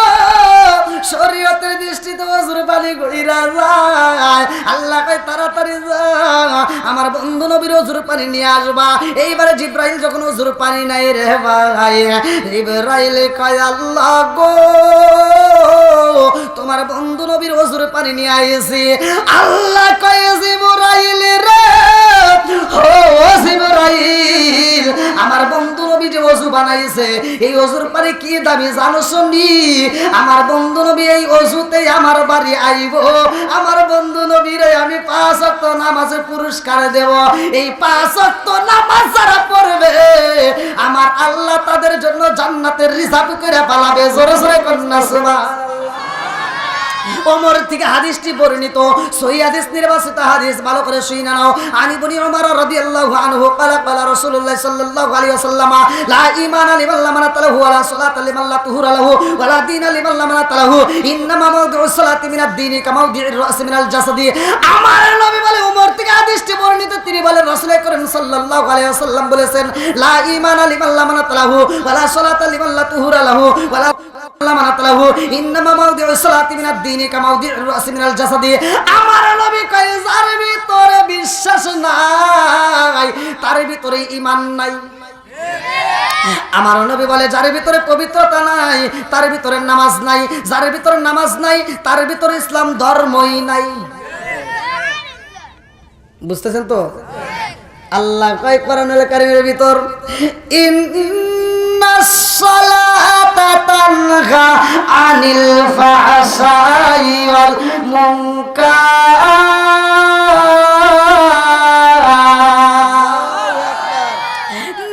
শরীয়তের দৃষ্টিতে ওযুর পানি কইরা যায়। আল্লাহ কয় তাড়াতাড়ি যা, আমার বন্ধু নবীর ওযুর পানি নিয়ে আসবা। এইবারে জিবরাইল যখন ওযুর পানি নাই রে ভাই, জিবরাইল কয় আল্লাহ গো, তোমার বন্ধু নবীর ওযুর পানি নিয়ে আইছি। আল্লাহ কয় জিবরাইল রে, ও জিবরাইল, আমার বন্ধু নবী যে ওযু বানাইছে, এই ওযুর পানি কি দামি জানো শুনি? আমার বন্ধু নবী এই ওযুতে আমার বাড়ি আইব। আমার বন্ধু নবীরে আমি 5 ওয়াক্ত নামাজে পুরস্কার দেব। এই 5 ওয়াক্ত নামাজ যারা পড়বে, আমার আল্লাহ তাদের জন্য জান্নাতের রিজার্ভ করে পালাবে। জোরে জোরে কন্যা সুবহানাল্লাহ। ওমর থেকে হাদিসটি বর্ণিত, সহিহ হাদিস, নির্বাচিত হাদিস, ভালো করে শুনে নাও। আনি বনি ওমর রাদিয়াল্লাহু আনহু ক্বালা ক্বালা রাসূলুল্লাহ সাল্লাল্লাহু আলাইহি ওয়াসাল্লাম, লা ঈমানা লিমান লা মানাতা লাহু ওয়া লা সালাতা লিমান লা তুহুরা লাহু ওয়া লা দীনা লিমান লা মানাতা লাহু, ইন্নামা মাওদিউস সালাতি মিনাদ দীনি কামা মাওদিউর রাসি মিনাল জাসাদি। আমার নবী বলে, ওমর থেকে হাদিসটি বর্ণিত, তিনি বলেন রাসূল করিম সাল্লাল্লাহু আলাইহি ওয়াসাল্লাম বলেছেন, লা ঈমানা লিমান লা মানাতা লাহু ওয়া লা সালাতা লিমান লা তুহুরা লাহু ওয়া লা ইন্নামা মাওদিউস সালাতি মিনাদ দীনি কামা মাওদিউর রাসি মিনাল জাসাদি। আমার নবী কয় যার ভিতরে বিশ্বাস নাই, তার ভিতরে ঈমান নাই। আমার নবী বলে, যার ভিতরে পবিত্রতা নাই, তার ভিতরে নামাজ নাই, যার ভিতরে নামাজ নাই, তার ভিতরে ইসলাম ধর্মই নাই। বুঝতেছেন তো? আল্লাহ কয় কোরআনুল কারীমের ভিতর, ইন্নাস সালাতা তানহা আনিল ফাহশাই ওয়াল মুনকার।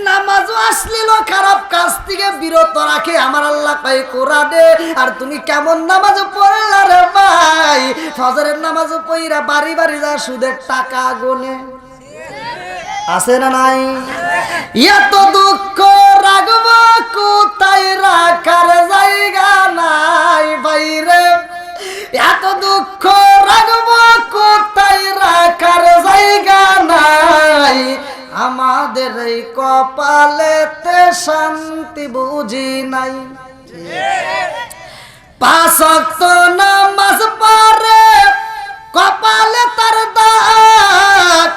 নামাজ অশ্লীল খারাপ কাজ থেকে বিরত রাখে আমার আল্লাহ কয় কোরআনে। আর তুমি কেমন নামাজ পড়লা রে ভাই? ফজরের নামাজ পড়া বাড়ি বাড়ি যা সুদের টাকা গুনে, আছে না নাই? এত দুঃখ রাখব কোথায়, রাখার জায়গা নাই বাইরে। এত দুঃখ রাখব কোথায়, রাখার জায়গা নাই। আমাদের এই কপালেতে শান্তি বুঝি নাই। 5 ওয়াক্ত নামাজ পড়ে কপালে তার দাগ,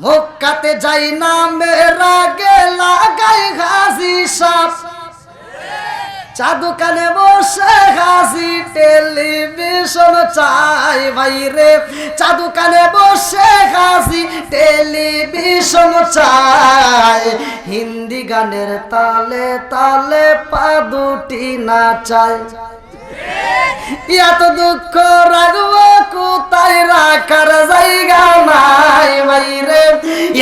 মক্কাতে যাই না মেরা গেলা গাই হাসি সাপ, চা দোকানে বসে হাসি টেলিভিশন চাই ভাইরে। চা দোকানে বসে হাসি টেলিভিশন চাই, হিন্দি গানের তালে তালে পা দুটি নাচাই। এত দুঃখ রাখবো কোথায়, রাখার জায়গা নাই বাইরে।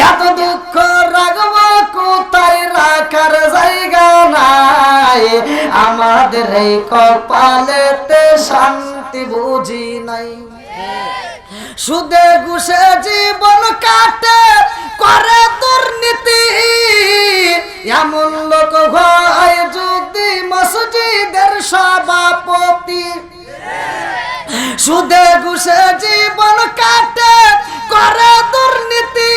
এত দুঃখ রাখবো কোথায়, রাখার জায়গা নাই। আমাদের এই কপালেতে শান্তি বুঝি নাই। সুদে ঘুষে জীবন কাটে, করে দুর্নীতি, এমন লোক ঘর সুদে ঘুষে জীবন কাটে করে দুর্নীতি,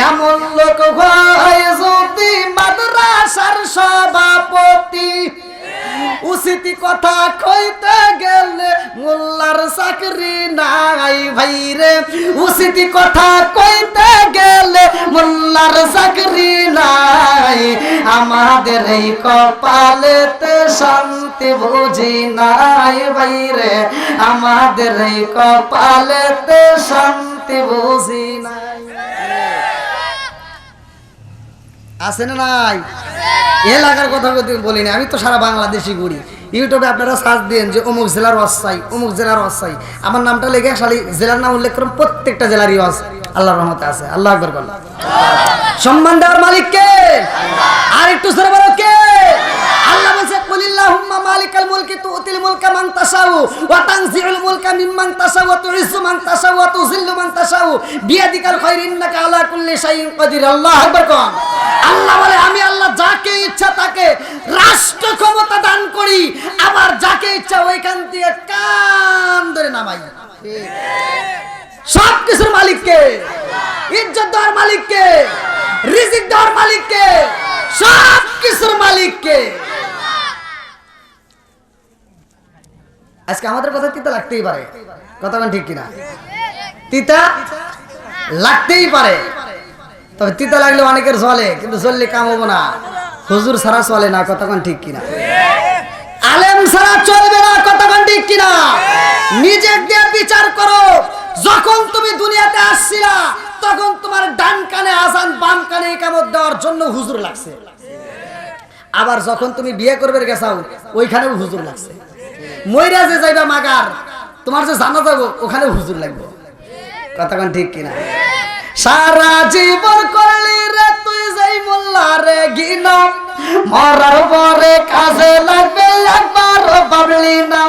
এমন লোক হয় যদি মাদ্রাসার সভাপতি। উচিত কথা কইতে গেলে মোল্লার চাকরি নাই ভাইরে, উচিত কথা কইতে গেলে মোল্লার চাকরি নাই। আমাদের এই কপালেতে শান্তি বুঝি নাই ভাইরে, আমাদের এই কপালেতে শান্তি বুঝি নাই। আছে না নাই? এলাকার কথা বলি না, আমি তো সারা বাংলাদেশি ঘুরি। ইউটিউবে আপনারা সার্চ দিন যে অমুক জেলার ওয়াসাই, অমুক জেলার ওয়াসাই, আমার নামটা লেগে খালি জেলার নাম উল্লেখ করুন, প্রত্যেকটা জেলারই ওয়াজ আল্লাহর রহমতে আছে। আল্লাহ আকবার বলেন। সম্মান দেওয়ার মালিক কে? আর একটু জোরে বলো কে? আল্লাহ বলছে কুলিল্লাহুম্মা মালিকাল মুলকি তুতিল মুলকা মান তাশাউ ওয়া তানজিউল মুলকা মিম্মান তাশাউ ওয়া তুইজ্জু মান তাশাউ ওয়া তুযিল্লু মান তাশাউ বিয়াদিকাল খায়র ইন্নাকা আলা কুল্লি শাইইন কাদির। আল্লাহু আকবার কোন। আল্লাহ বলে আমি আল্লাহ যাকে ইচ্ছা তাকে রাষ্ট্র ক্ষমতা দান করি, আবার যাকে ইচ্ছা ওইখান থেকে কান ধরে নামাই। সব কিছুর মালিক কে? ইজ্জত দেওয়ার মালিক কে? রিজিক দেওয়ার মালিক কে? সব কিছুর মালিক কে? আজকে আমাদের কথা তিতা লাগতেই পারে, কথা কোন ঠিক কিনা? তিতা লাগতেই পারে, তবে তিতা লাগলে অনেকের চলে, কিন্তু চললে কাম হবো না। হুজুর ছাড়া চলে না, কথা কোন ঠিক কিনা? আলেম ছাড়া চলবে না, কথা কোন ঠিক কিনা? নিজের দিয়ে বিচার করো। যখন তুমি দুনিয়াতে আসছিলা তখন তোমার ডান কানে আজান, বাম কানে ইকামত দেওয়ার জন্য হুজুর লাগছে। আবার যখন তুমি বিয়ে করবে গেছাও ওইখানেও হুজুর লাগছে। মইরা যে যাইবা মাগার, তোমার যে জানা যাবো ওখানেও হুজুর লাগবে, কথা কোন ঠিক কিনা? সারা জীবন করলি রে তুই যাই মোল্লা রে গিনা, মরার পরে কাজে লাগবে একবার ভাবলি না।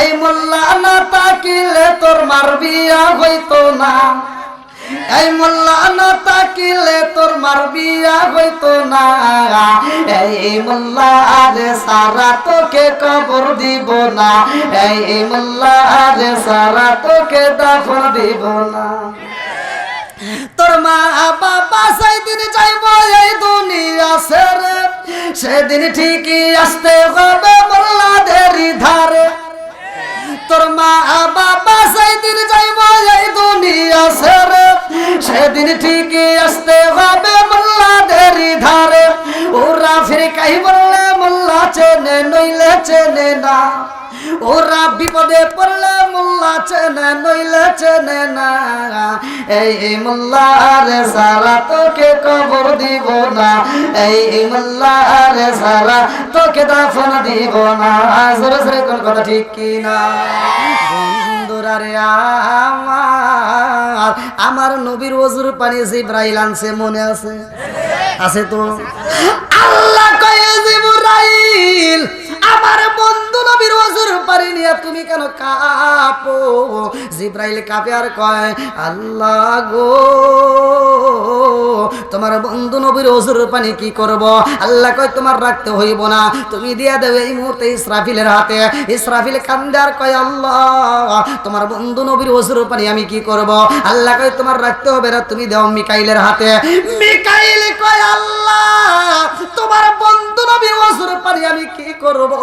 এই মোল্লা না তাকিলে তোর মার বিয়া হইতো না, এই মোল্লা না তাকিলে তোর মার বিয়া হইতো না। এই মোল্লা রে সারা তোকে কবর দিব না, এই মোল্লা রে সারা তোকে দাফন দিব না। তোর মা বাবা সেদিন যাইব এই দুনিয়া ছেড়ে, সেদিন ঠিকই আসতে হবে মোল্লাদেরই ধারে। তোর মা বাবা সেদিন যাইব এই দুনিয়া ছেড়ে, সেদিন ঠিকই আসতে হবে মোল্লাদেরই ধারে। ওরা ফিরে কাই বললে মোল্লা চেনে নইলে চেনে না, ওরা বিপদে পড়লে মোল্লা চেনে নইলে চেনে না। এই মোল্লা রে সারা তোকে কবর দিব না, এই মোল্লা রে সারা তোকে দাফন দিব না। জোরে জোরে কোন কথা ঠিক কিনা? বন্ধুরা রে আমার নবীর ওযুর পানি জিবরাইল আনছে, মনে আছে? আছে তো? আল্লাহ কয়ে জিবরাইল আমার বন্ধু নবীর ওযুর পানি নিয়ে তুমি কেন কাঁপো? জিবরাইল কাঁপে আর কয় আল্লাহ গো তোমার বন্ধু নবীর ওযুর পানি কি করব? আল্লাহ কয় তোমার রাখতে হইব না, তুমি দিয়া দেবে এই মুহূর্তে ইসরাফিলের হাতে। ইসরাফিল কান্দে আর কয় আল্লাহ তোমার বন্ধু নবীর ওযুর পানি আমি কি করব? আল্লাহ কয় তোমার রাখতে হবে না, তুমি দাও মিকাইলের হাতে। মিকাইল কয় আল্লাহ তোমার বন্ধু নবীর ওযুর পানি আমি কি করব?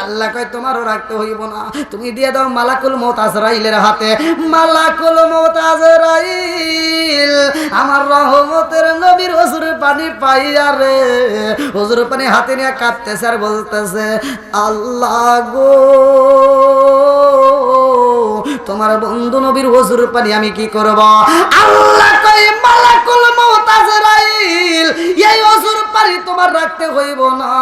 আল্লাহ কয় তোমারও রাখতে হইব না, তুমি দিয়ে দাও মালাকুল মউত আজরাইলের হাতে। মালাকুল মউত আজরাইল আমার রহমতের নবীর ওযুর পানি পাইয়া রে ওযুর পানি হাতে নিয়ে কাঁদতেছে আর বলতেছে আল্লাহ গো তোমার বন্ধু নবীর ওযুর পানি আমি কি করব? আল্লাহ কয় মালাকুল মউত আজরাইল এই ওযুর পানি তোমার রাখতে হইব না,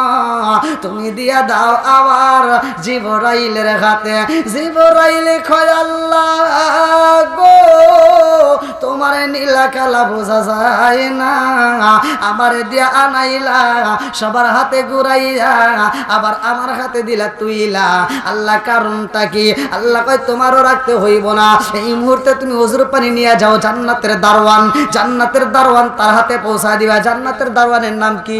তুমি দিয়া দাও আবার জিবরাইলের হাতে। জিবরাইল কয় আল্লাহ গো তোমার নীলা কালা বোঝা যায় না, আমার দিয়া আনাইলা সবার হাতে ঘুরাইয়া আবার আমার হাতে দিলা তুইলা। আল্লাহ কারণটা কি? আল্লাহ কয় তোমারও রাখতে হইব না, এই মুহূর্তে তুমি ওযুর পানি নিয়ে যাও জান্নাতের দারওয়ান, জান্নাতের দারওয়ান তার হাতে পৌঁছা দিবা। জান্নাতের দারওয়ানের নাম কি?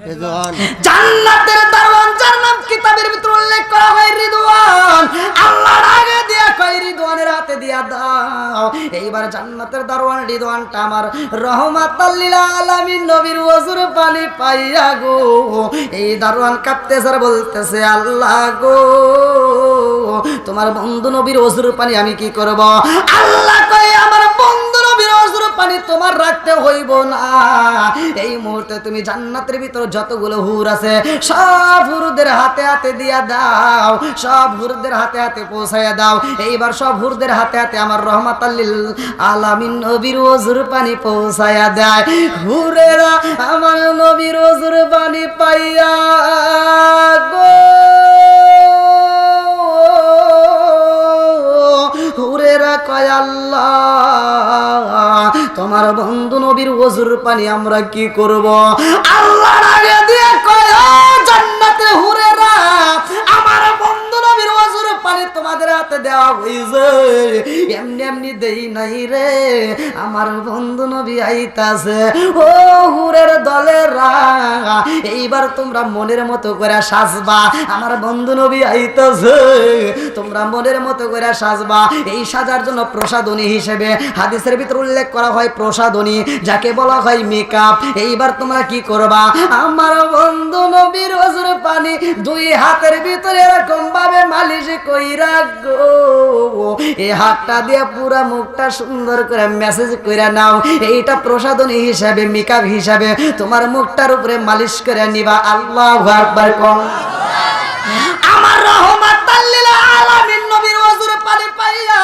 রিদওয়ান জান্নাতের দারওয়ান যার নাম কিতাবের ভিতর উল্লেখ করা হয় রিদওয়ান, আল্লাহর আগে দিয়া কয় রিদওয়ানের হাতে দিয়া দাও। এইবার জান্নাতের দারওয়ান রিদওয়ানটা আমার রহমাতাল লিল আলামিন নবীর ওযুর পানি পাইয়া গো এই দারওয়ান কাঁপতেছে আর বলতেছে আল্লাহ গো তোমার বন্ধু নবীর ওযুর পানি আমি কি করব? আল্লাহ কয় আমার বন্ধু নবীর ওযুর পানি তোমার রাখতে হইব না, এই মুহূর্তে তুমি জান্নাতের ভিতর যতগুলো হুর আছে সব হুরদের হাতে হাতে দিয়া দাও, সব হুরদের হাতে হাতে পৌঁছায়া দাও। এইবার সব হুরদের হাতে হাতে আমার রহমাতাল লিল আলামিন নবীর ওযুর পানি পৌঁছায়া দেয়। হুরেরা আমার নবীর ওযুর পানি পাইয়া গো হুরেরা কয় আল্লাহ তোমার বন্ধু নবীর ওযুর পানি আমরা কি করব? আল্লাহর আগে দিয়ে কয় ও জান্নাতের হুরেরা আমার বন্ধু নবীর ওযুর পানি তোমাদের হাতে দেওয়া হইছে, এমনি এমনি দেই নাই রে, আমার বন্ধু নবী আইতাছে। ও হুরের দলেরা এইবার তোমরা মনের মতো করে সাজবা, আমার বন্ধু নবী আইতাছে, তোমরা মনের মতো করে সাজবা। এই সাজার জন্য প্রসাদনী হিসেবে হাদিসের ভিতর উল্লেখ করা হয় প্রসাদনী, যাকে বলা হয় মেকআপ। এইবার তোমরা কি করবা? আমার বন্ধু নবীর ওযুর পানি দুই হাতের ভিতরে এরকম ভাবে মালিশ কইরা গো এই হাতটা দিয়ে পুরা মুখটা সুন্দর করে মেসেজ কইরা নাও, এইটা প্রসাদনী হিসেবে মেকআপ হিসেবে তোমার মুখটার উপরে মালিশ করে নিবা। আল্লাহু আকবার কোন আমার রহমাতাল লিল আলামিন নবীর ওযুর পানি পাইয়া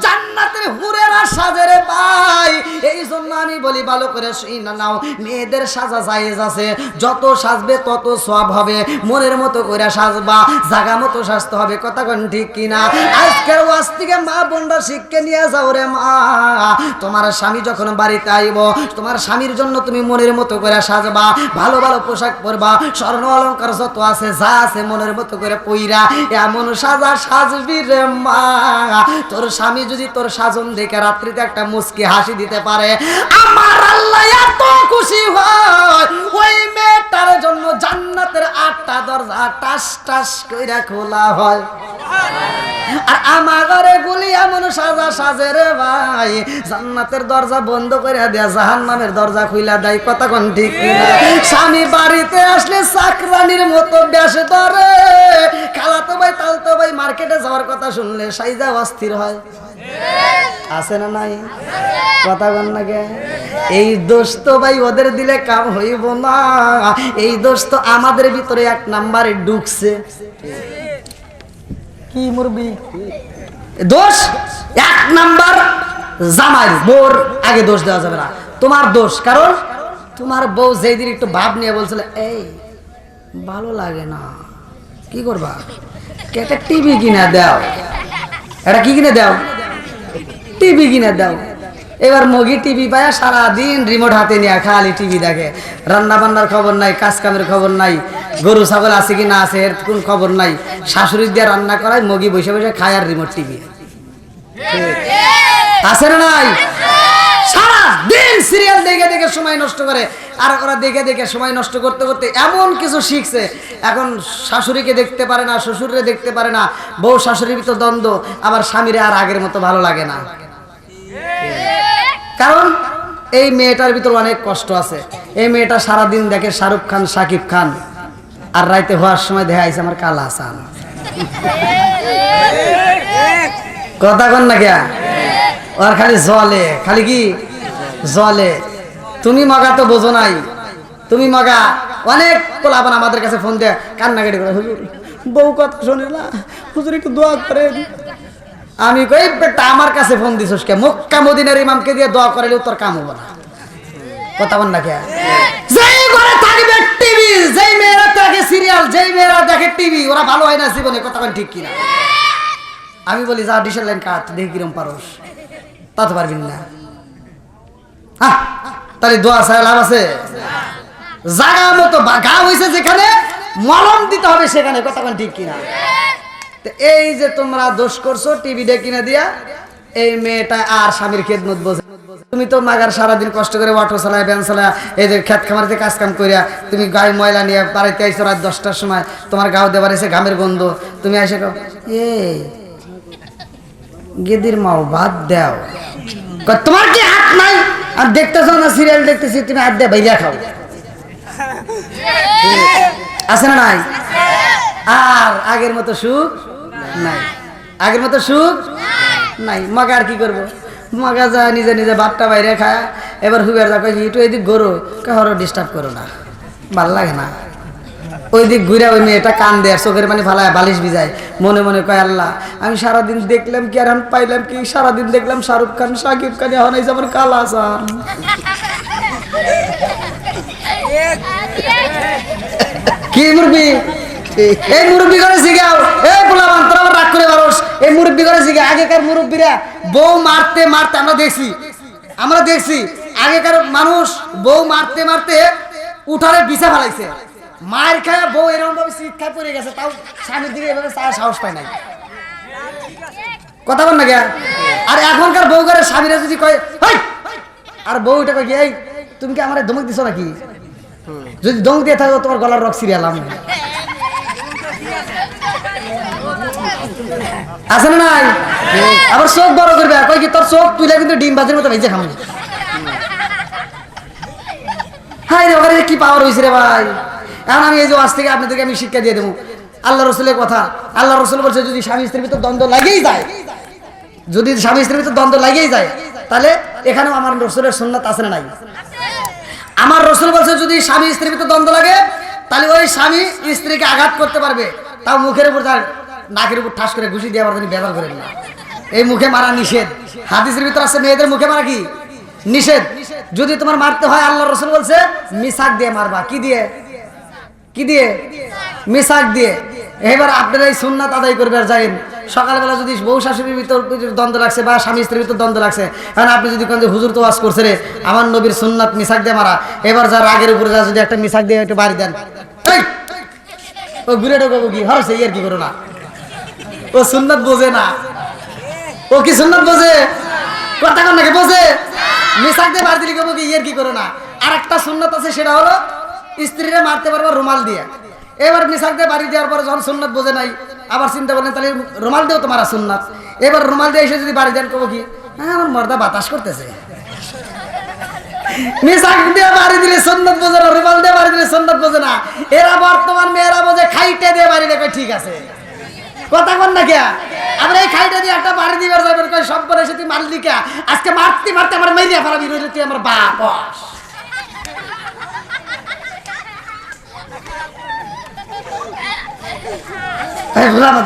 জান্নাতের হুরেরা সাজেরে ভাই। এই জন্য আমি বলি ভালো করে শুনে নাও, মেয়েদের সাজা জায়েজ আছে, যত সাজবে তত সওয়াব হবে, মনের মতো করে সাজবা, জায়গা মতো সাজতে হবে। কথা কোন ঠিক কিনা? আজকের ওয়াজ থেকে মা বোনরা শিক্ষা নিয়ে যাও রে মা, তোমার স্বামী যখন বাড়িতে আইব তোমার স্বামীর জন্য তুমি মনের মতো করে সাজবা, ভালো ভালো পোশাক পরবা, স্বর্ণ অলংকার যত আছে যা আছে মনের মতো করে পইরা এমন সাজা সাজবি রে মা, তোর স্বামী যদি তোর সাজন দেখে রাত্রিতে একটা মুস্কি হাসি দিতে পারে, আমার আল্লাহ এত খুশি হয় ওই মেয়েটার জন্য জান্নাতের 8টা দরজা টাস টাস কইরা খোলা হয়। আর আমার ঘরে গুলি এমন সাজা সাজে রে ভাই, জান্নাতের দরজা বন্ধ করে দেয়া জাহান্নামের দরজা খুইলা দেয়। কথা কোন ঠিক কিনা? স্বামী বাড়িতে আসলে চাকরানির মতো বেশ ধরে, খালাতো ভাই তালতো ভাই মার্কেটে যাওয়ার কথা শুনলে সাইজা অস্থির হয়, আছে না নাই? কথা কোন না কে? এই দোষ তো ভাই ওদের দিলে কাম হইব না, এই দোষ তো আমাদের ভিতরে 1 নাম্বারে ঢুকছে। কি মুরবি দোষ 1 নাম্বার জামাই বোর আগে দোষ দেওয়া যাবে না, তোমার দোষ। কারণ তোমার বউ যেই দিন একটু ভাব নিয়ে বলছিল এই ভালো লাগে না, কি করবা? একটা টিভি কিনে দাও, এটা কি কিনে দাও? টিভি কিনে দাও। এবার মগি টিভি পায়া সারাদিন রিমোট হাতে নিয়ে খালি টিভি দেখে, রান্না বান্নার খবর নাই, কাজ কামের খবর নাই, গরু ছাগল আছে কি না আছে এর কোন খবর নাই, শাশুড়ি দিয়ে রান্না করায় মগি বসে বসে খায় আর রিমোট টিভি আছে না নাই? সারাদিন সিরিয়াল দেখে দেখে সময় নষ্ট করে, আর ওরা দেখে দেখে সময় নষ্ট করতে করতে এমন কিছু শিখছে, এখন শাশুড়িকে দেখতে পারে না, শ্বশুররে দেখতে পারে না, বউ শাশুড়ির ভিতর দ্বন্দ্ব, আবার স্বামীরে আর আগের মতো ভালো লাগে না। কারণ এই মেয়েটার ভিতর অনেক কষ্ট আছে। এই মেয়েটা সারাদিন দেখে শাহরুখ খান, শাকিব খান, আর রাইতে হওয়ার সময় দেখা আইছে আমার কালা হাসান। কথা কন না কে? ওর খালি জলে, খালি কি জলে। তুমি মগা তো বোঝো নাই, তুমি মগা। অনেক পোলাপান আমাদের কাছে ফোন দেয় কান্নাকাটি করে, হুজুর বউ কথা শোনে না, হুজুর একটু দোয়া করেন। আমি কই বেটা আমার কাছে ফোন দিছস কে? মক্কা মদিনার ইমামকে দিয়ে দোয়া করাইলেও তোর কাম হবে না। কথা বল না কে? যেই ঘরে থাকবে টিভি, যেই মেয়েরা দেখে সিরিয়াল, যেই মেয়েরা দেখে টিভি, ওরা ভালো হয় না জীবনে। কথা বল ঠিক কিনা? আমি বলি যা ডিশের লাইন কাট, দেখি কিরম পারস। তা তো পারবি না। হ্যাঁ, তাহলে দোয়া ছাড়া লাভ আছে? জায়গা মতো গা হয়েছে যেখানে মলম দিতে হবে সেখানে। কথা বল ঠিক কিনা? এই যে তোমরা দোষ করছো টিভিটা কিনে দিয়া, এই মেয়েটা আর স্বামীর খেদমত বোঝে। তুমি তো মাগার সারাদিন কষ্ট করে অটো চালায়, ভ্যান চালায়, এই যে খেত খামারিতে কাজ কাম করিয়া তুমি গায়ে ময়লা নিয়ে বাড়িতে আইসো রাত 10টার সময়, তোমার গাও দেবার এসে ঘামের গন্ধ, তুমি এসে কও এই গেদির মাও ভাত দাও, তোমার কি হাত নাই? আর দেখতেছো না সিরিয়াল দেখতেছি, তুমি হাত দিয়ে ভাইয়া খাও, আছে না নাই? আর আগের মতো সুখ নাই, আগের মতো সুখ নাই। মগা আর কি করবো, মগা যা নিজে নিজে ভাতটা বাইরে খায়, এবার হুবের যা কই একটু এইদিক গরু কারো ডিস্টার্ব করো না, ভাল লাগে না। ওই দিক ঘুরে ওই মেয়েটা কান দেয়, চোখের পানি ফালায়, বালিশ ভিজায়, মনে মনে কয় আল্লাহ আমি সারাদিন দেখলাম কি আর আমি পাইলাম কি, সারাদিন দেখলাম শাহরুখ খান, শাকিব খান, এখন এই যেমন কালা আসান। কি মুরব্বি, এই মুরব্বি করে শিখাও, এই পোলাবান তোরা রাগ করে পারোস, এই মুরব্বি করে শিখা। আগেকার মুরব্বিরা বউ মারতে মারতে আমরা দেখছি আগেকার মানুষ বউ মারতে মারতে উঠারে বিছা ফেলাইছে, মায়ের খায় বউ এরকম ভাবে শিক্ষায় পড়ে গেছে, তাও স্বামীর দিকে এভাবে চাওয়ার সাহস পায় নাই। কথা বল না কে? আর এখনকার বউ করে স্বামীরা যদি কয় হেই, আর বউ এটা কয় কি এই তুমি কি আমার ধমক দিছো নাকি? যদি ধমক দিয়ে থাকো তোমার গলার রক সিরিয়ালাম আছে না নাই? আবার চোখ বড় করবে, কয় কি তোর চোখ তুইলে কিন্তু ডিম বাজির মতো ভেজে খামো। হাই রে ওখানে কি পাওয়ার হয়েছে রে ভাই। এখন আমি এই যে আজ থেকে আপনাদেরকে আমি শিক্ষা দিয়ে দেবো আল্লাহ রসুলের কথা। আল্লাহ রসুল বলছে যদি স্বামী স্ত্রীর ভিতর দ্বন্দ্ব লাগেই যায়, যদি স্বামী স্ত্রীর ভিতর দ্বন্দ্ব লাগেই যায়, তাহলে এখানেও আমার রসুলের সুন্নাত আছে না নাই? আমার রসুল বলছে যদি স্বামী স্ত্রীর ভিতর দ্বন্দ্ব লাগে, তাহলে ওই স্বামী স্ত্রীকে আঘাত করতে পারবে, তাও মুখের উপর তার নাকের উপর ঠাস করে ঘুষি দিয়ে আবার তিনি ব্যবহার করেন না। এই মুখে মারা নিষেধ, হাদিসের ভিতর আছে মেয়েদের মুখে মারা কি নিষেধ। যদি তোমার মারতে হয় আল্লাহ রসুল বলছে মিসাক দিয়ে মারবা। কি দিয়ে? কি দিয়ে? মিসাক দিয়ে। এবার আপনারা এই সুন্নাত আদায় করবে আর যাইন। সকালবেলা যদি বউ শাশুড়ির ভিতর দ্বন্দ্ব লাগছে বা স্বামী স্ত্রীর ভিতর দ্বন্দ্ব লাগছে, কারণ আপনি যদি কোন হুজুর তো ওয়াজ করছে রে আমার নবীর সুন্নাত মিসাক দিয়ে মারা, এবার যা রাগের উপরে যা যদি একটা মিসাক দিয়ে একটু বাড়ি দেন, ও ঘুরে ঢোকাবো কি হরছে আর কি করো না, ও সুন্নাত বোঝে না। ও কি সুন্নাত বোঝে? কথা কন নাকি বোঝে? মিসাক দিয়ে বাড়ি দিলি কবো কি ইয়ার কি করো না। আর একটা সুন্নাত আছে, সেটা হলো স্ত্রীরা মারতে পারবে রুমাল দিয়ে। এবার মিসাক দিয়ে বাড়ি দেওয়ার পরে যখন সুন্নাত বোঝে নাই, আবার চিন্তা করলেন তাহলে রুমাল দিয়েও তোমার সুন্নাত। এবার রুমাল দিয়ে এসে যদি বাড়ি দেন কবো কি হ্যাঁ আমার মর্দা বাতাস করতেছে। মিসাক দিয়ে বাড়ি দিলে সুন্নাত বোঝে না, রুমাল দিয়ে বাড়ি দিলে সুন্নাত বোঝে না। এরা বর্তমান মেয়েরা বোঝে খাইটে দিয়ে বাড়ি দেবে, ঠিক আছে কথা কন না কে? আমরা এই খাইটা দিয়ে একটা বাড়ি দিবার যাবেন, কই সম্পদ এসে তুই মারলি কে? আজকে মারতে মারতে আমার মাইরিয়া ফেলাবি, রইলে তুই আমার বাপ।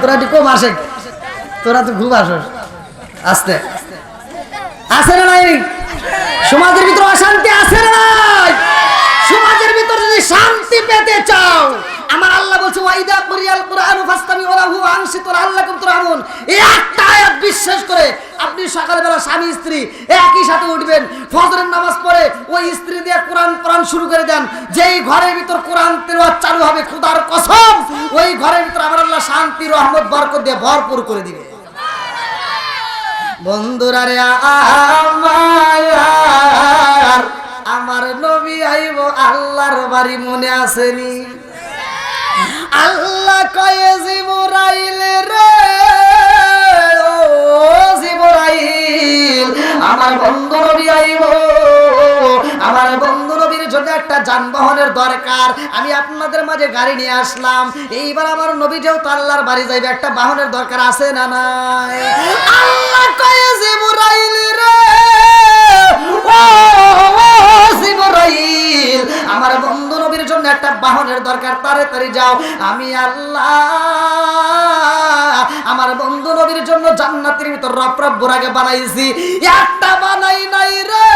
তোরা একটু কম আসে, তোরা তো খুব আসস আসতে। আছে না নাই? সমাজের ভিতর অশান্তি আছে না নাই? সমাজের ভিতর যদি শান্তি পেতে চাও, আমার আল্লাহ বলছে ওয়াইদা কুরিয়াল কুরআন ফাসতামিউ লাহু ওয়া আনসিতু লাআল্লাকুম তুরহামুন। এই একটা আয়াত বিশ্বাস করে আপনি সকালবেলা স্বামী স্ত্রী একই সাথে উঠবেন, ফজরের নামাজ পড়ে ওই স্ত্রী দিয়ে কোরআন শুরু করে দেন। যেই ঘরের ভিতর কোরআন তেলাওয়াত চালু হবে, খোদার কসম ওই ঘরের ভিতর আমার আল্লাহ শান্তি রহমত বরকত দিয়ে ভরপুর করে দিবে। বন্ধুরা রে আমার নবী আইব আল্লাহর বাড়ি মনে আসেনি? আল্লাহ কয়ে জিবরাইল রে, ও জিবরাইল আমার বন্ধু নবী আইব, আমার বন্ধু নবীর জন্য একটা যানবাহনের দরকার, আমি আপনাদের মাঝে গাড়ি নিয়ে আসলাম। এইবার আমার নবী যেহেতু আল্লাহর বাড়ি যাইবে, একটা বাহনের দরকার আছে না নাই? আল্লাহ কয়ে জিবরাইল রে, ও জিবরাইল আমার বন্ধু নবীর জন্য একটা বাহনের দরকার, তাড়াতাড়ি যাও। আমি আল্লাহ আমার বন্ধু নবীর জন্য জান্নাতের ভিতর রপ বোরাকে বানাইছি, একটা বানাই নাই রে,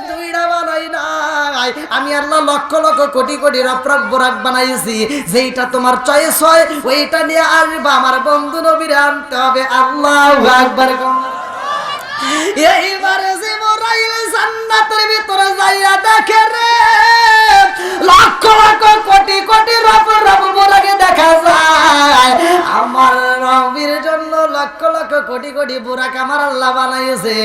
দুইটা বানাই নাই, আমি আল্লাহ লক্ষ লক্ষ কোটি কোটি রপ বোরাক বানাইছি। যেইটা তোমার চয়েস হয় ওইটা নিয়ে আসবা, আমার বন্ধু নবীর আনতে হবে। আল্লাহু আকবার। এইবারে জিবরাইল জান্নাতের ভিতরে যাইয়া দেখে রে লক্ষ লক্ষ কোটি কোটি রব বোরাকে দেখা যায়। আমার নবীর জন্য লক্ষ লক্ষ কোটি কোটি বুরাক আমার আল্লাহ বানাইছে।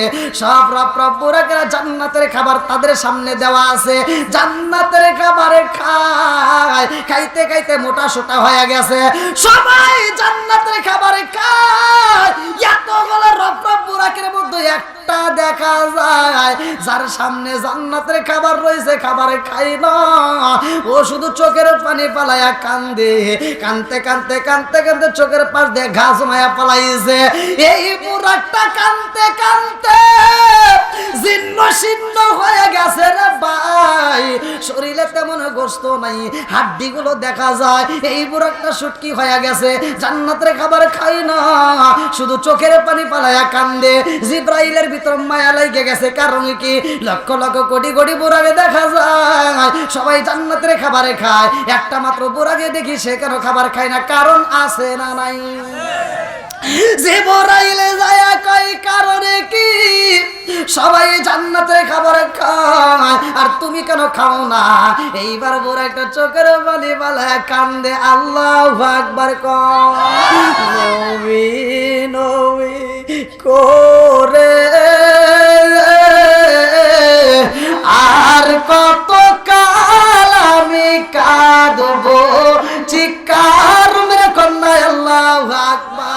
সব রব বুরাকেরা জান্নাতের খাবার তাদের সামনে দেওয়া আছে, জান্নাতের খাবারে খায়, খাইতে খাইতে মোটা সোটা হয়ে গেছে। সবাই জান্নাতের খাবারে খায়, এতগুলো রব বুরাকের মধ্যে একটা দেখা যায় যার সামনে জান্নাতের খাবার রয়েছে, খাবারে খাই না, ও শুধু চোখের পানি পালায়া কান্দে, কানতে কানতে কানতে কানতে চোখের পাশ দিয়ে ঘাস মায়া পালাইছে। এই বুরাকটা কানতে কানতে জীর্ণ শীর্ণ হয়ে গেছে রে ভাই, শরীরে তেমন গোস্ত নাই, হাড্ডি গুলো দেখা যায়। এই বুরাকটা শুটকি হয়ে গেছে, জান্নাতের খাবার খাই না, শুধু চোখের পানি পালায়া কান্দে। জিব্রাইলের ভিতর মায়া লাগে গেছে, কারণ কি লক্ষ লক্ষ কোটি কোটি বুরাকে দেখা যায় সবাই জান্নাতের খাবারে খায়, একটা মাত্র বুরাকে দেখি সে কেন খাবার খায় না, কারণ আছে না নাই? জিব্রাইলে যায় কই কারণে কি সবাই জান্নাতের খাবার খায় আর তুমি কেন খাও না? এইবার বুরাকটা চোখের পানি পালায়া কান্দে, আল্লাহু আকবার কয়। নবী নবী করে আর কত কাল আমি কাঁদবো, চিৎকার মেরে কন্যা আল্লাহু আকবার।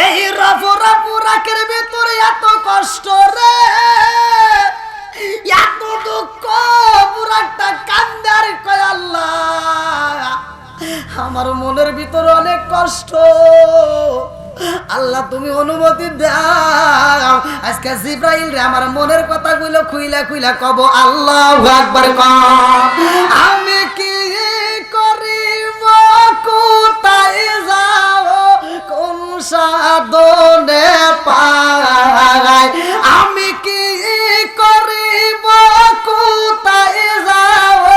এই রফরা বুরাকের ভিতরে এত কষ্ট রে, এত দুঃখ, বুরাকটা কান্দে আর কয় আল্লাহ আমার মনের ভিতরে অনেক কষ্ট, আল্লাহ তুমি অনুমতি দাও আজকে জিব্রাইল রে আমার মনের কথাগুলো খুইলা খুইলা কব। আল্লাহু আকবার কও। আমি কি করিব, কোথায় যাও, কোন সাধনে পাই, আমি কি করিব, কোথায় যাও,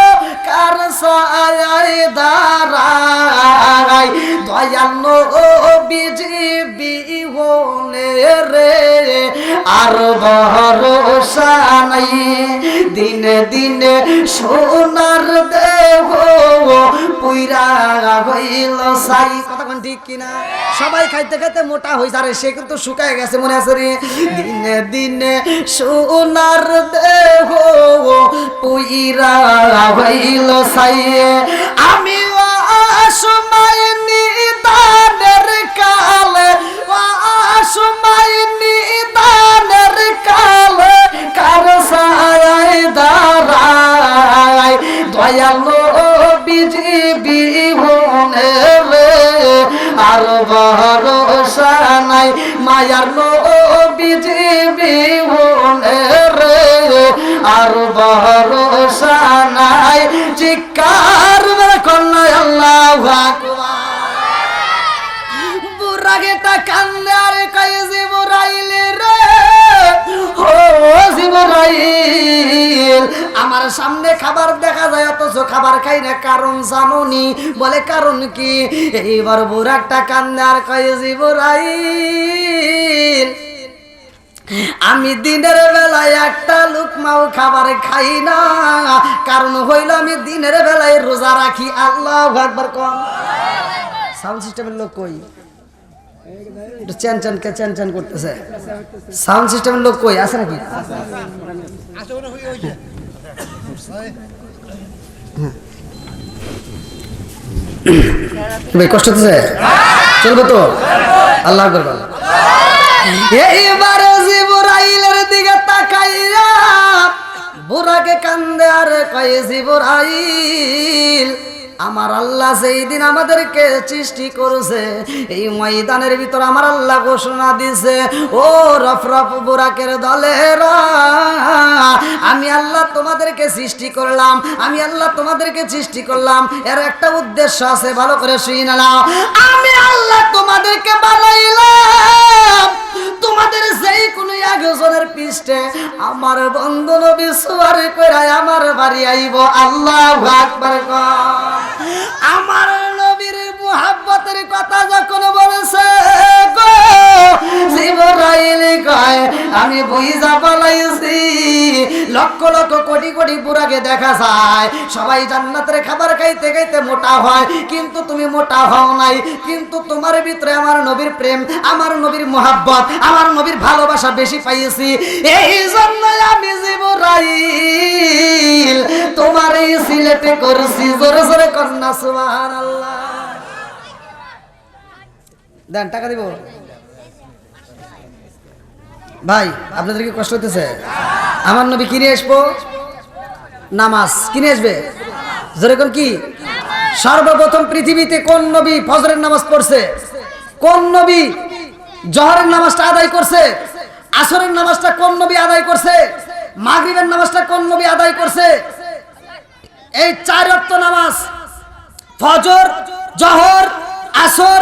কার ছায়ায় দাঁড়াই, দয়াল নবীজি বিহনে রে আর ভরসা নাই, দিনে দিনে সোনার দেহ পুইরা হইল সাই। কথা কোন ঠিক কিনা? সবাই খাইতে খাইতে মোটা হইছে, আরে সে কিন্তু শুকায় গেছে মনে আছে রে। দিনে দিনে সোনার দেহ পুইরা হইল সাই, আমি সময় নিদানের কালে, সময় নিদানের কালে কার ছায়ায় দাঁড়াই, দয়াল নবীজি বিহনে রে আর ভরসা নাই, মায়ার নবীজি বিহনে রে আর ভরসা নাই, চিৎকার মেরে কন্যা আল্লাহু আকবার। বুরাকেটা কান্দে আর কয় জিব্রাইল রে, ও জিব্রাইল আমার সামনে খাবার দেখা যায় অথচ খাবার খাই না, কারণ জানোনি? বলে কারণ কি? এইবার বুরাকটা কান্দে আর কয় জিব্রাইল আমি দিনের বেলায় একটা লুকমাও খাবার খাই না, কারণ হইল আমি দিনের বেলায় রোজা রাখি। আল্লাহু আকবার কোন। সাউন্ড সিস্টেমের লোক কই? একটু চ্যান চ্যান কে চ্যান চ্যান করতেছে। সাউন্ড সিস্টেমের লোক কই আছে নাকি? ভাই কষ্ট হচ্ছে? চলবে তো? আল্লাহু আকবার বল। এইবারে জিব্রাইলের দিকে তাকাইয়া বুরাকে কান্দে আর কয় জিব্রাইল আমার আল্লাহ সেই দিন আমাদেরকে সৃষ্টি করেছে, এই ময়দানের ভিতর আমার আল্লাহ ঘোষণা দিছে, ও রফরফ বুরাকের দলেরা আমি আল্লাহ তোমাদেরকে সৃষ্টি করলাম, আমি আল্লাহ তোমাদেরকে সৃষ্টি করলাম, এর একটা উদ্দেশ্য আছে, ভালো করে শুনে নাও। আমি আল্লাহ তোমাদেরকে বানাইলাম, তোমাদের যেই কোনো একজনের পৃষ্ঠে আমার বন্ধু নবী সওয়ার করে আমার বাড়ি আইব। আল্লাহু আকবার কর। আমার নবীর মুহাব্বতের কথা যখন বলেছে গো জিব্রাইল কয় আমি বুঝা পালাইছি লক্ষ লক্ষ কোটি কোটি বুড়াকে দেখা যায় সবাই জান্নাতের খাবার খাইতে খাইতে মোটা হয়, কিন্তু তুমি মোটা হও নাই। কিন্তু তোমার ভিতরে আমার নবীর প্রেম, আমার নবীর মোহাব্বত, আমার নবীর ভালোবাসা বেশি পাইছি। এই জন্য আমি জিবরাইল তোমার এই সিলেটে করছি জোরে জোরে কন্যা সুবহানাল্লাহ। দেন টাকা দিব ভাই, আপনাদের কি কষ্ট হতেছে? আমার নবী কিনে আসবো নামাজ, কিনে আসবে যেরকম কি সর্বপ্রথম পৃথিবীতে কোন নবী ফজরের নামাজ পড়ছে? কোন নবী জোহরের নামাজটা আদায় করছে? আসরের নামাজটা কোন নবী আদায় করছে? মাগরিবের নামাজটা কোন নবী আদায় করছে? এই 4 ওয়াক্ত নামাজ ফজর, জোহর, আসর,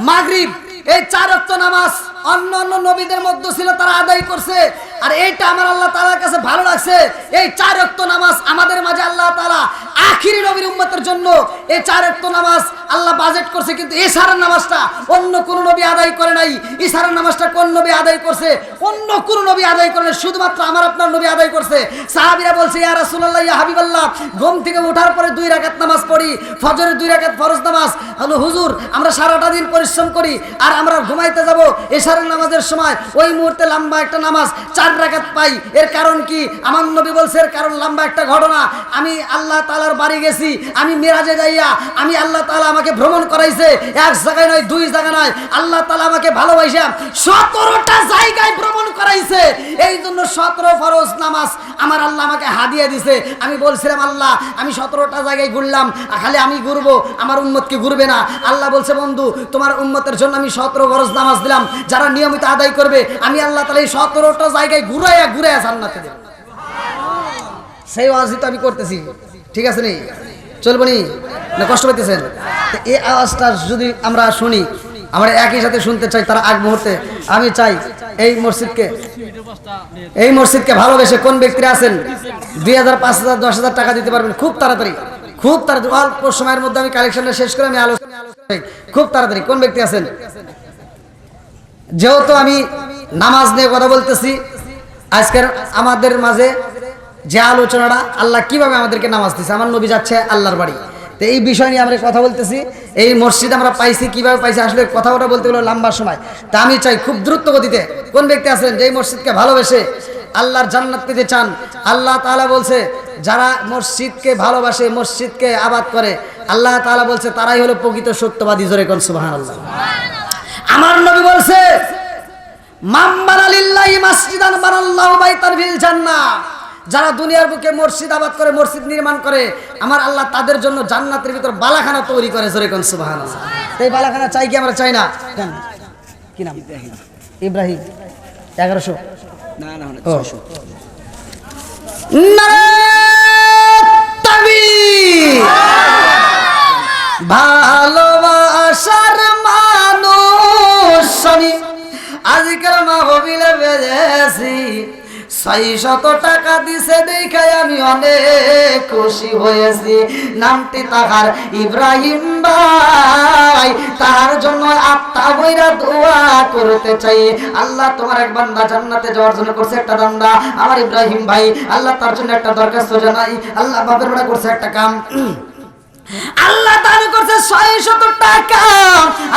মাগরিব, এই 4 ওয়াক্ত নামাজ অন্য অন্য নবীদের মধ্যে ছিল, তারা আদায় করছে। আর এইটা আমার আল্লাহ তাআলার কাছে ভালো লাগছে। এই 4 ওয়াক্ত নামাজ আমাদের মাঝে আল্লাহ তাআলা আখিরি নবীর উম্মতের জন্য এই 4 ওয়াক্ত নামাজ আল্লাহ বাজেট করছে। কিন্তু ইশারার নামাজটা অন্য কোন নবী আদায় করে নাই। ইশারার নামাজটা কোন নবী আদায় করছে? অন্য কোন নবী আদায় করে নাই, শুধুমাত্র আমার আপনার নবী আদায় করছে। সাহাবীরা বলছে, ইয়া রাসূলুল্লাহ, ইয়া হাবিবাল্লাহ, ঘুম থেকে ওঠার পরে 2 রাকাত নামাজ পড়ি, ফজরের 2 রাকাত ফরজ নামাজ। হলো হুজুর, আমরা সারাটা দিন পরিশ্রম করি আর আমরা ঘুমাইতে যাব ইশারার নামাজের সময় ওই মুহূর্তে লম্বা একটা নামাজ 4 রাকাত পাই। এর কারণ কি? আমার নবী বলছে এর কারণ লম্বা একটা ঘটনা। আমি আল্লাহ তাআলার বাড়ি গেছি, আমি মিরাজে যাইয়া আমি আল্লাহ তাআলা আমাকে ভ্রমণ করাইছে, এক জায়গায় নয়, 2 জায়গা নয়। আল্লাহ তাআলা আমাকে ভালোবাসা 17টা জায়গায় ভ্রমণ করাইছে। এই জন্য 17 ফরজ নামাজ আমার আল্লাহ আমাকে হাদিয়া দিছে। আমি বলছিলাম, আল্লাহ আমি 17টা জায়গায় ঘুরলাম, খালি আমি ঘুরবো, আমার উম্মতকে ঘুরবে না। আল্লাহ বলছে, বন্ধু তোমার উম্মতের জন্য আমি 17 ফরজ নামাজ দিলাম, যারা নিয়মিত আদায় করবে আমি আল্লাহ তাআলা এই 17টা জায়গায় ঘুরাইয়া ঘুরাইয়া জান্নাতে দেব। সেই ওয়াজই তো আমি করতেছি, ঠিক আছে নি? চলবো নি না? কষ্ট পাইতেছেন? এই আওয়াজটা যদি আমরা শুনি, আমরা একই সাথে শুনতে চাই, তার আগ মুহূর্তে আমি চাই এই মসজিদকে ভালোবেসে কোন ব্যক্তিরা আছেন 2000, 5000, 10,000 টাকা দিতে পারবেন খুব তাড়াতাড়ি, খুব তাড়াতাড়ি, অল্প সময়ের মধ্যে আমি কালেকশনটা শেষ করে আমি আলোচনা খুব তাড়াতাড়ি। কোন ব্যক্তি আছেন? যেহেতু আমি নামাজ নিয়ে কথা বলতেছি, আজকের আমাদের মাঝে যে আলোচনাটা, আল্লাহ কিভাবে আমাদেরকে নামাজ দিচ্ছে, আমার নবী যাচ্ছে আল্লাহর বাড়ি, তো এই বিষয় নিয়ে আমরা কথা বলতেছি। এই মসজিদ আমরা পাইছি, কিভাবে পাইছি, আসলে কথা বলতে গেলে লম্বা সময়। তা আমি চাই খুব দ্রুত গতিতে, কোন ব্যক্তি আছেন যে এই মসজিদকে ভালোবেসে আল্লাহর জান্নাত পেতে চান? আল্লাহ তাআলা বলছে যারা মসজিদকে ভালোবাসে, মসজিদকে আবাদ করে, আল্লাহ তাআলা বলছে তারাই হলো প্রকৃত সত্যবাদী। জোরে কোন সুবহানাল্লাহ। আমার নবী বলছে, মান বানা লিল্লাহি মাসজিদান বানাল্লাহু বাইতান ফিল জান্নাহ, যারা দুনিয়ার বুকে মসজিদ আবাদ করে, মসজিদ নির্মাণ করে, আমার আল্লাহ তাদের জন্য জান্নাতের ভিতর বালাখানা তৈরি করে। জোরে কোন সুবহানাল্লাহ। এই বালাখানা চাই কি? আমরা চাই না? কি নাম? ইব্রাহিম। 1100 না না, ও। 600। নারে তাকবীর। ভালোবাসার মানুষ আমি আজকাল মাহফিলে বেজেছি, 600 টাকা দিছে দেখায় আমি অনেক খুশি হয়েছি। নামটি তাহার ইব্রাহিম ভাই, তার জন্য আত্মা বইরা দোয়া করতে চাই। আল্লাহ তোমার এক বান্দা জান্নাতে যাওয়ার জন্য করছে একটা দান্দা, আমার ইব্রাহিম ভাই, আল্লাহ তার জন্য একটা দরখাস্ত জানাই। আল্লাহ বাপের বেড়া করছে একটা কাম, আল্লাহ দান করছে 600 টাকা।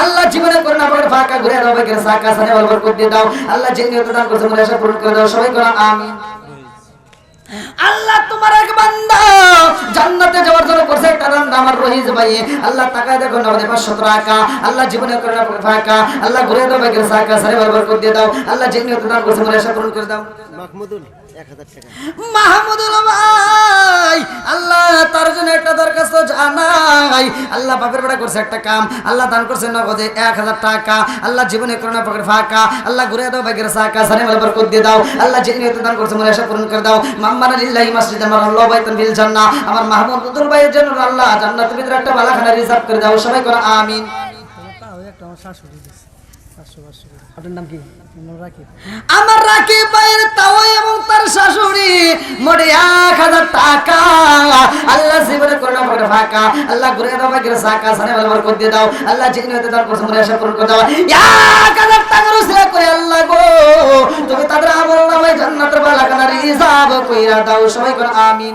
আল্লাহ জীবনে করে না পড়ে ফাঁকা ঘুরে দাও, বাইকের সাকা সানে বলবর করে দাও। আল্লাহ যে নিয়ত দান করছে মনে আশা পূরণ করে দাও। সবাই করে আমিন। আল্লাহ তোমার এক বান্দা জান্নাতে যাওয়ার জন্য করছে একটা দান্দা, আমার রহিজ ভাই। আল্লাহ টাকা দেখো না 500 টাকা। আল্লাহ জীবনে করে না পড়ে ফাঁকা, আল্লাহ ঘুরে দাও, বাইকের সাকা সানে বলবর করে দাও। আল্লাহ যে নিয়ত দান করছে মনে আশা পূরণ করে দাও। মাহমুদুল 1000 টাকা। মাহমুদুল ভাই, আল্লাহ তার জন্য একটা দরখাস্ত জানাই। আল্লাহ বাপের বেড়া করছে একটা কাম, আল্লাহ দান করছে নগদে 1000 টাকা। আল্লাহ জীবনে করোনা পকেট ফাঁকা, আল্লাহ ঘুরে দাও, বাইকের সাকা সানে বরকত দিয়ে দাও। আল্লাহ যে নিয়ত দান করছে মনে আশা পূরণ করে দাও। মাম্মানা লিল্লাহি মাসজিদান বানাল্লাহু বাইতান ফিল জান্নাহ, আমার মাহমুদুল ভাইয়ের জন্য আল্লাহ জান্নাতের ভিতরে একটা বালাখানা রিজার্ভ করে দাও। সবাই করে আমিন। আপনার নাম কি? আমার রাকিব ভাইয়ের তাওই এবং তার শাশুড়ি মোটে 1000 টাকা আল্লাহ জীবনে করোনা পকেটে ফাঁকা আল্লাহ ঘুরে দাও ভাগ্যের সাকা সানে বলবার করে দিয়ে দাও আল্লাহ জিনে হতে দাও করছে মনে আশা পূরণ করে দাও 1000 টাকার উসিলা করে আল্লাহ গো তুমি তাদের আমল নামায় জান্নাতের বালাখানা রিজার্ভ কইরা দাও সবাই করে আমিন।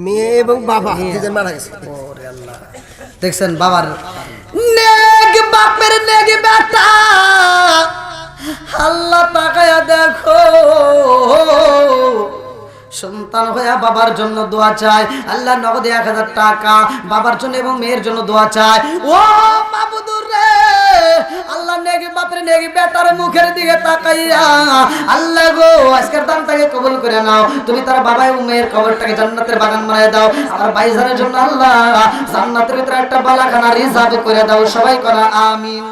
মেয়ে এবং বাবা দুজন মারা গেছে। দেখছেন বাবার নেক বাপের নেক বেটা আল্লাহ তাকায়া দেখো সন্তান হইয়া বাবার জন্য দোয়া চায় আল্লাহ নগদে 1000 টাকা বাবার জন্য এবং মেয়ের জন্য দোয়া চায় ও মাবুদুর রে আল্লাহ নেক বাপের নেক বেটার মুখের দিকে তাকাইয়া আল্লাহ গো আজকের দানটাকে কবুল করে নাও তুমি তার বাবা এবং মেয়ের কবরটাকে জান্নাতের বাগান বানায় দাও আমার ভাইজানের জন্য আল্লাহ জান্নাতের ভিতরে একটা বালাখানা রিজার্ভ করে দাও সবাই করা আমিন।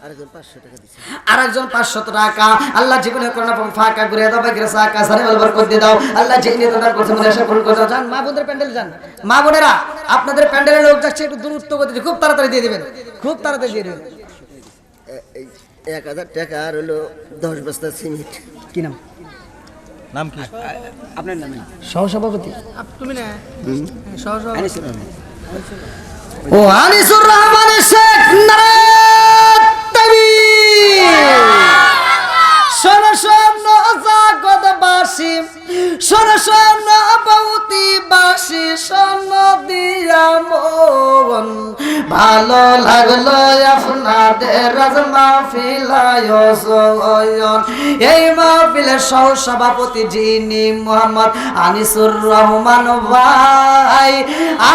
আরেকজন 500 টাকা দিছে। আরেকজন 500 টাকা আল্লাহ জীবনে করোনা ফাঁকা করে দাও ভাগ্যের সাকা সারে বলবার করে দিয়ে দাও আল্লাহ জিনে তো দান করছে মনে আশা পূরণ করে দাও। জান মা বোনদের প্যান্ডেল যান মা বোনেরা আপনাদের প্যান্ডেলের লোক যাচ্ছে একটু দূরত্ব করতে খুব তাড়াতাড়ি দিয়ে দিবেন খুব তাড়াতাড়ি দিয়ে দিবেন। এই 1000 টাকা আর হলো 10 বস্তা সিমেন্ট। কি নাম? নাম কি? আপনার নাম? সহসভাপতি তুমি না সহসভাপতি ও আনিসুর রহমান শেখ নারায়ণ তাকবীর। শোনো শোনো জাগতবাসী শোনো শোনো বৌতিবাসী শোনো দিয়া মন ভালো লাগলো আপনাদের রাজ মাহফিল আয়োজন এই মাহফিলের সহসভাপতি যিনি মোহাম্মদ আনিসুর রহমান ভাই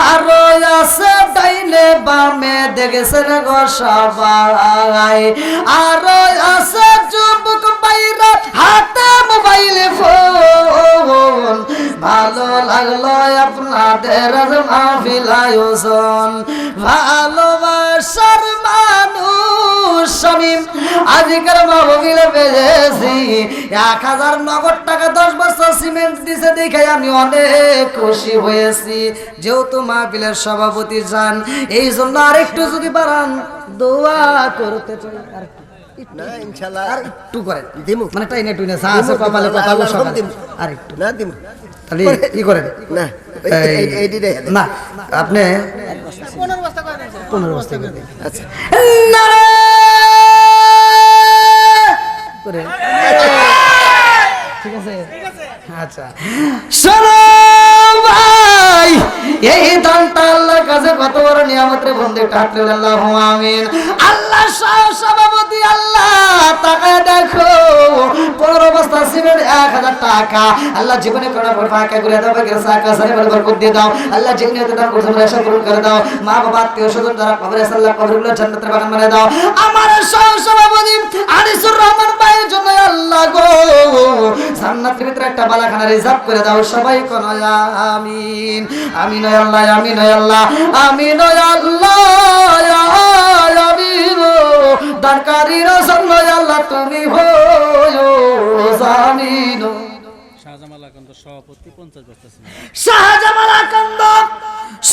আরো আছে ডাইনে বামে দেখেছেন গো সবাই আরো আছে যুবক বাইরা হাতে মোবাইল ফোন ভালো লাগলো আপনাদের মাহফিল আয়োজন ভালোবাসার মানুষ আমি আজকের মাহফিলে পেয়েছি 1000 নগদ টাকা 10 বস্তা সিমেন্ট দিছে দেখে আমি অনেক খুশি হয়েছি যেহেতু মাহফিলের সভাপতি যান এই জন্য আরেকটু যদি বাড়ান দোয়া করতে চাই আরেকটু না ইনশাআল্লাহ আর একটু করেন দিমু। মানে টাইনে টুইনে চা আছে কপালে কথা বলে সকালে আর একটু না দিম তাহলে কি করেন না এই দিলে না আপনি 15 বস্তা করে দেন 15 বস্তা করে দিন আচ্ছা করে ঠিক আছে আচ্ছা শোনো ভাই এই দানটা আল্লাহর কাছে কত বড় নিয়ামত রে বন্ধু টাকলে আল্লাহু আমিন আল্লাহ সভাপতি আল্লাহ তাকায় দেখো 15 বস্তা সিমেন্ট 1000 টাকা আল্লাহ জীবনে কোন ফাঁকা করে দাও ভাগ্যের সাকা সারে বরকত দিয়ে দাও আল্লাহ জীবনে তো দান করতে আশা পূরণ করে দাও মা বাবা আত্মীয় স্বজন যারা কবরে আল্লাহ কবরগুলো জান্নাতের বাগান বানিয়ে দাও আমার সভাপতি আনিসুর রহমান ভাইয়ের জন্য আল্লাহ গো জান্নাতের ভিতরে একটা বালাখানা রিজার্ভ করে দাও সবাই কোন আমিন আমিন ও আল্লাহ আমিন ও আল্লাহ আমিন ও আল্লাহ আমিন দানকারীর জন্য আল্লাহ তুমি হও জামিন শাহজামাল আকন্দ সভাপতি 50 বস্তা সিমেন্ট। শাহজামাল আকন্দ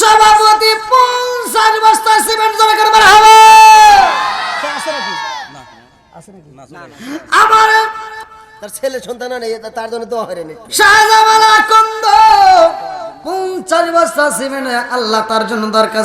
সভাপতি 50 বস্তা সিমেন্ট জমা করে মারহাবা আছে নাকি না আছে নাকি না চলে গেছে। আমার তার ছেলে সন্তান নেই তার জন্য দোয়া করেন শাহজামাল আকন্দ 50 বস্তা সিমেন্ট আল্লাহ তার জন্য দরকার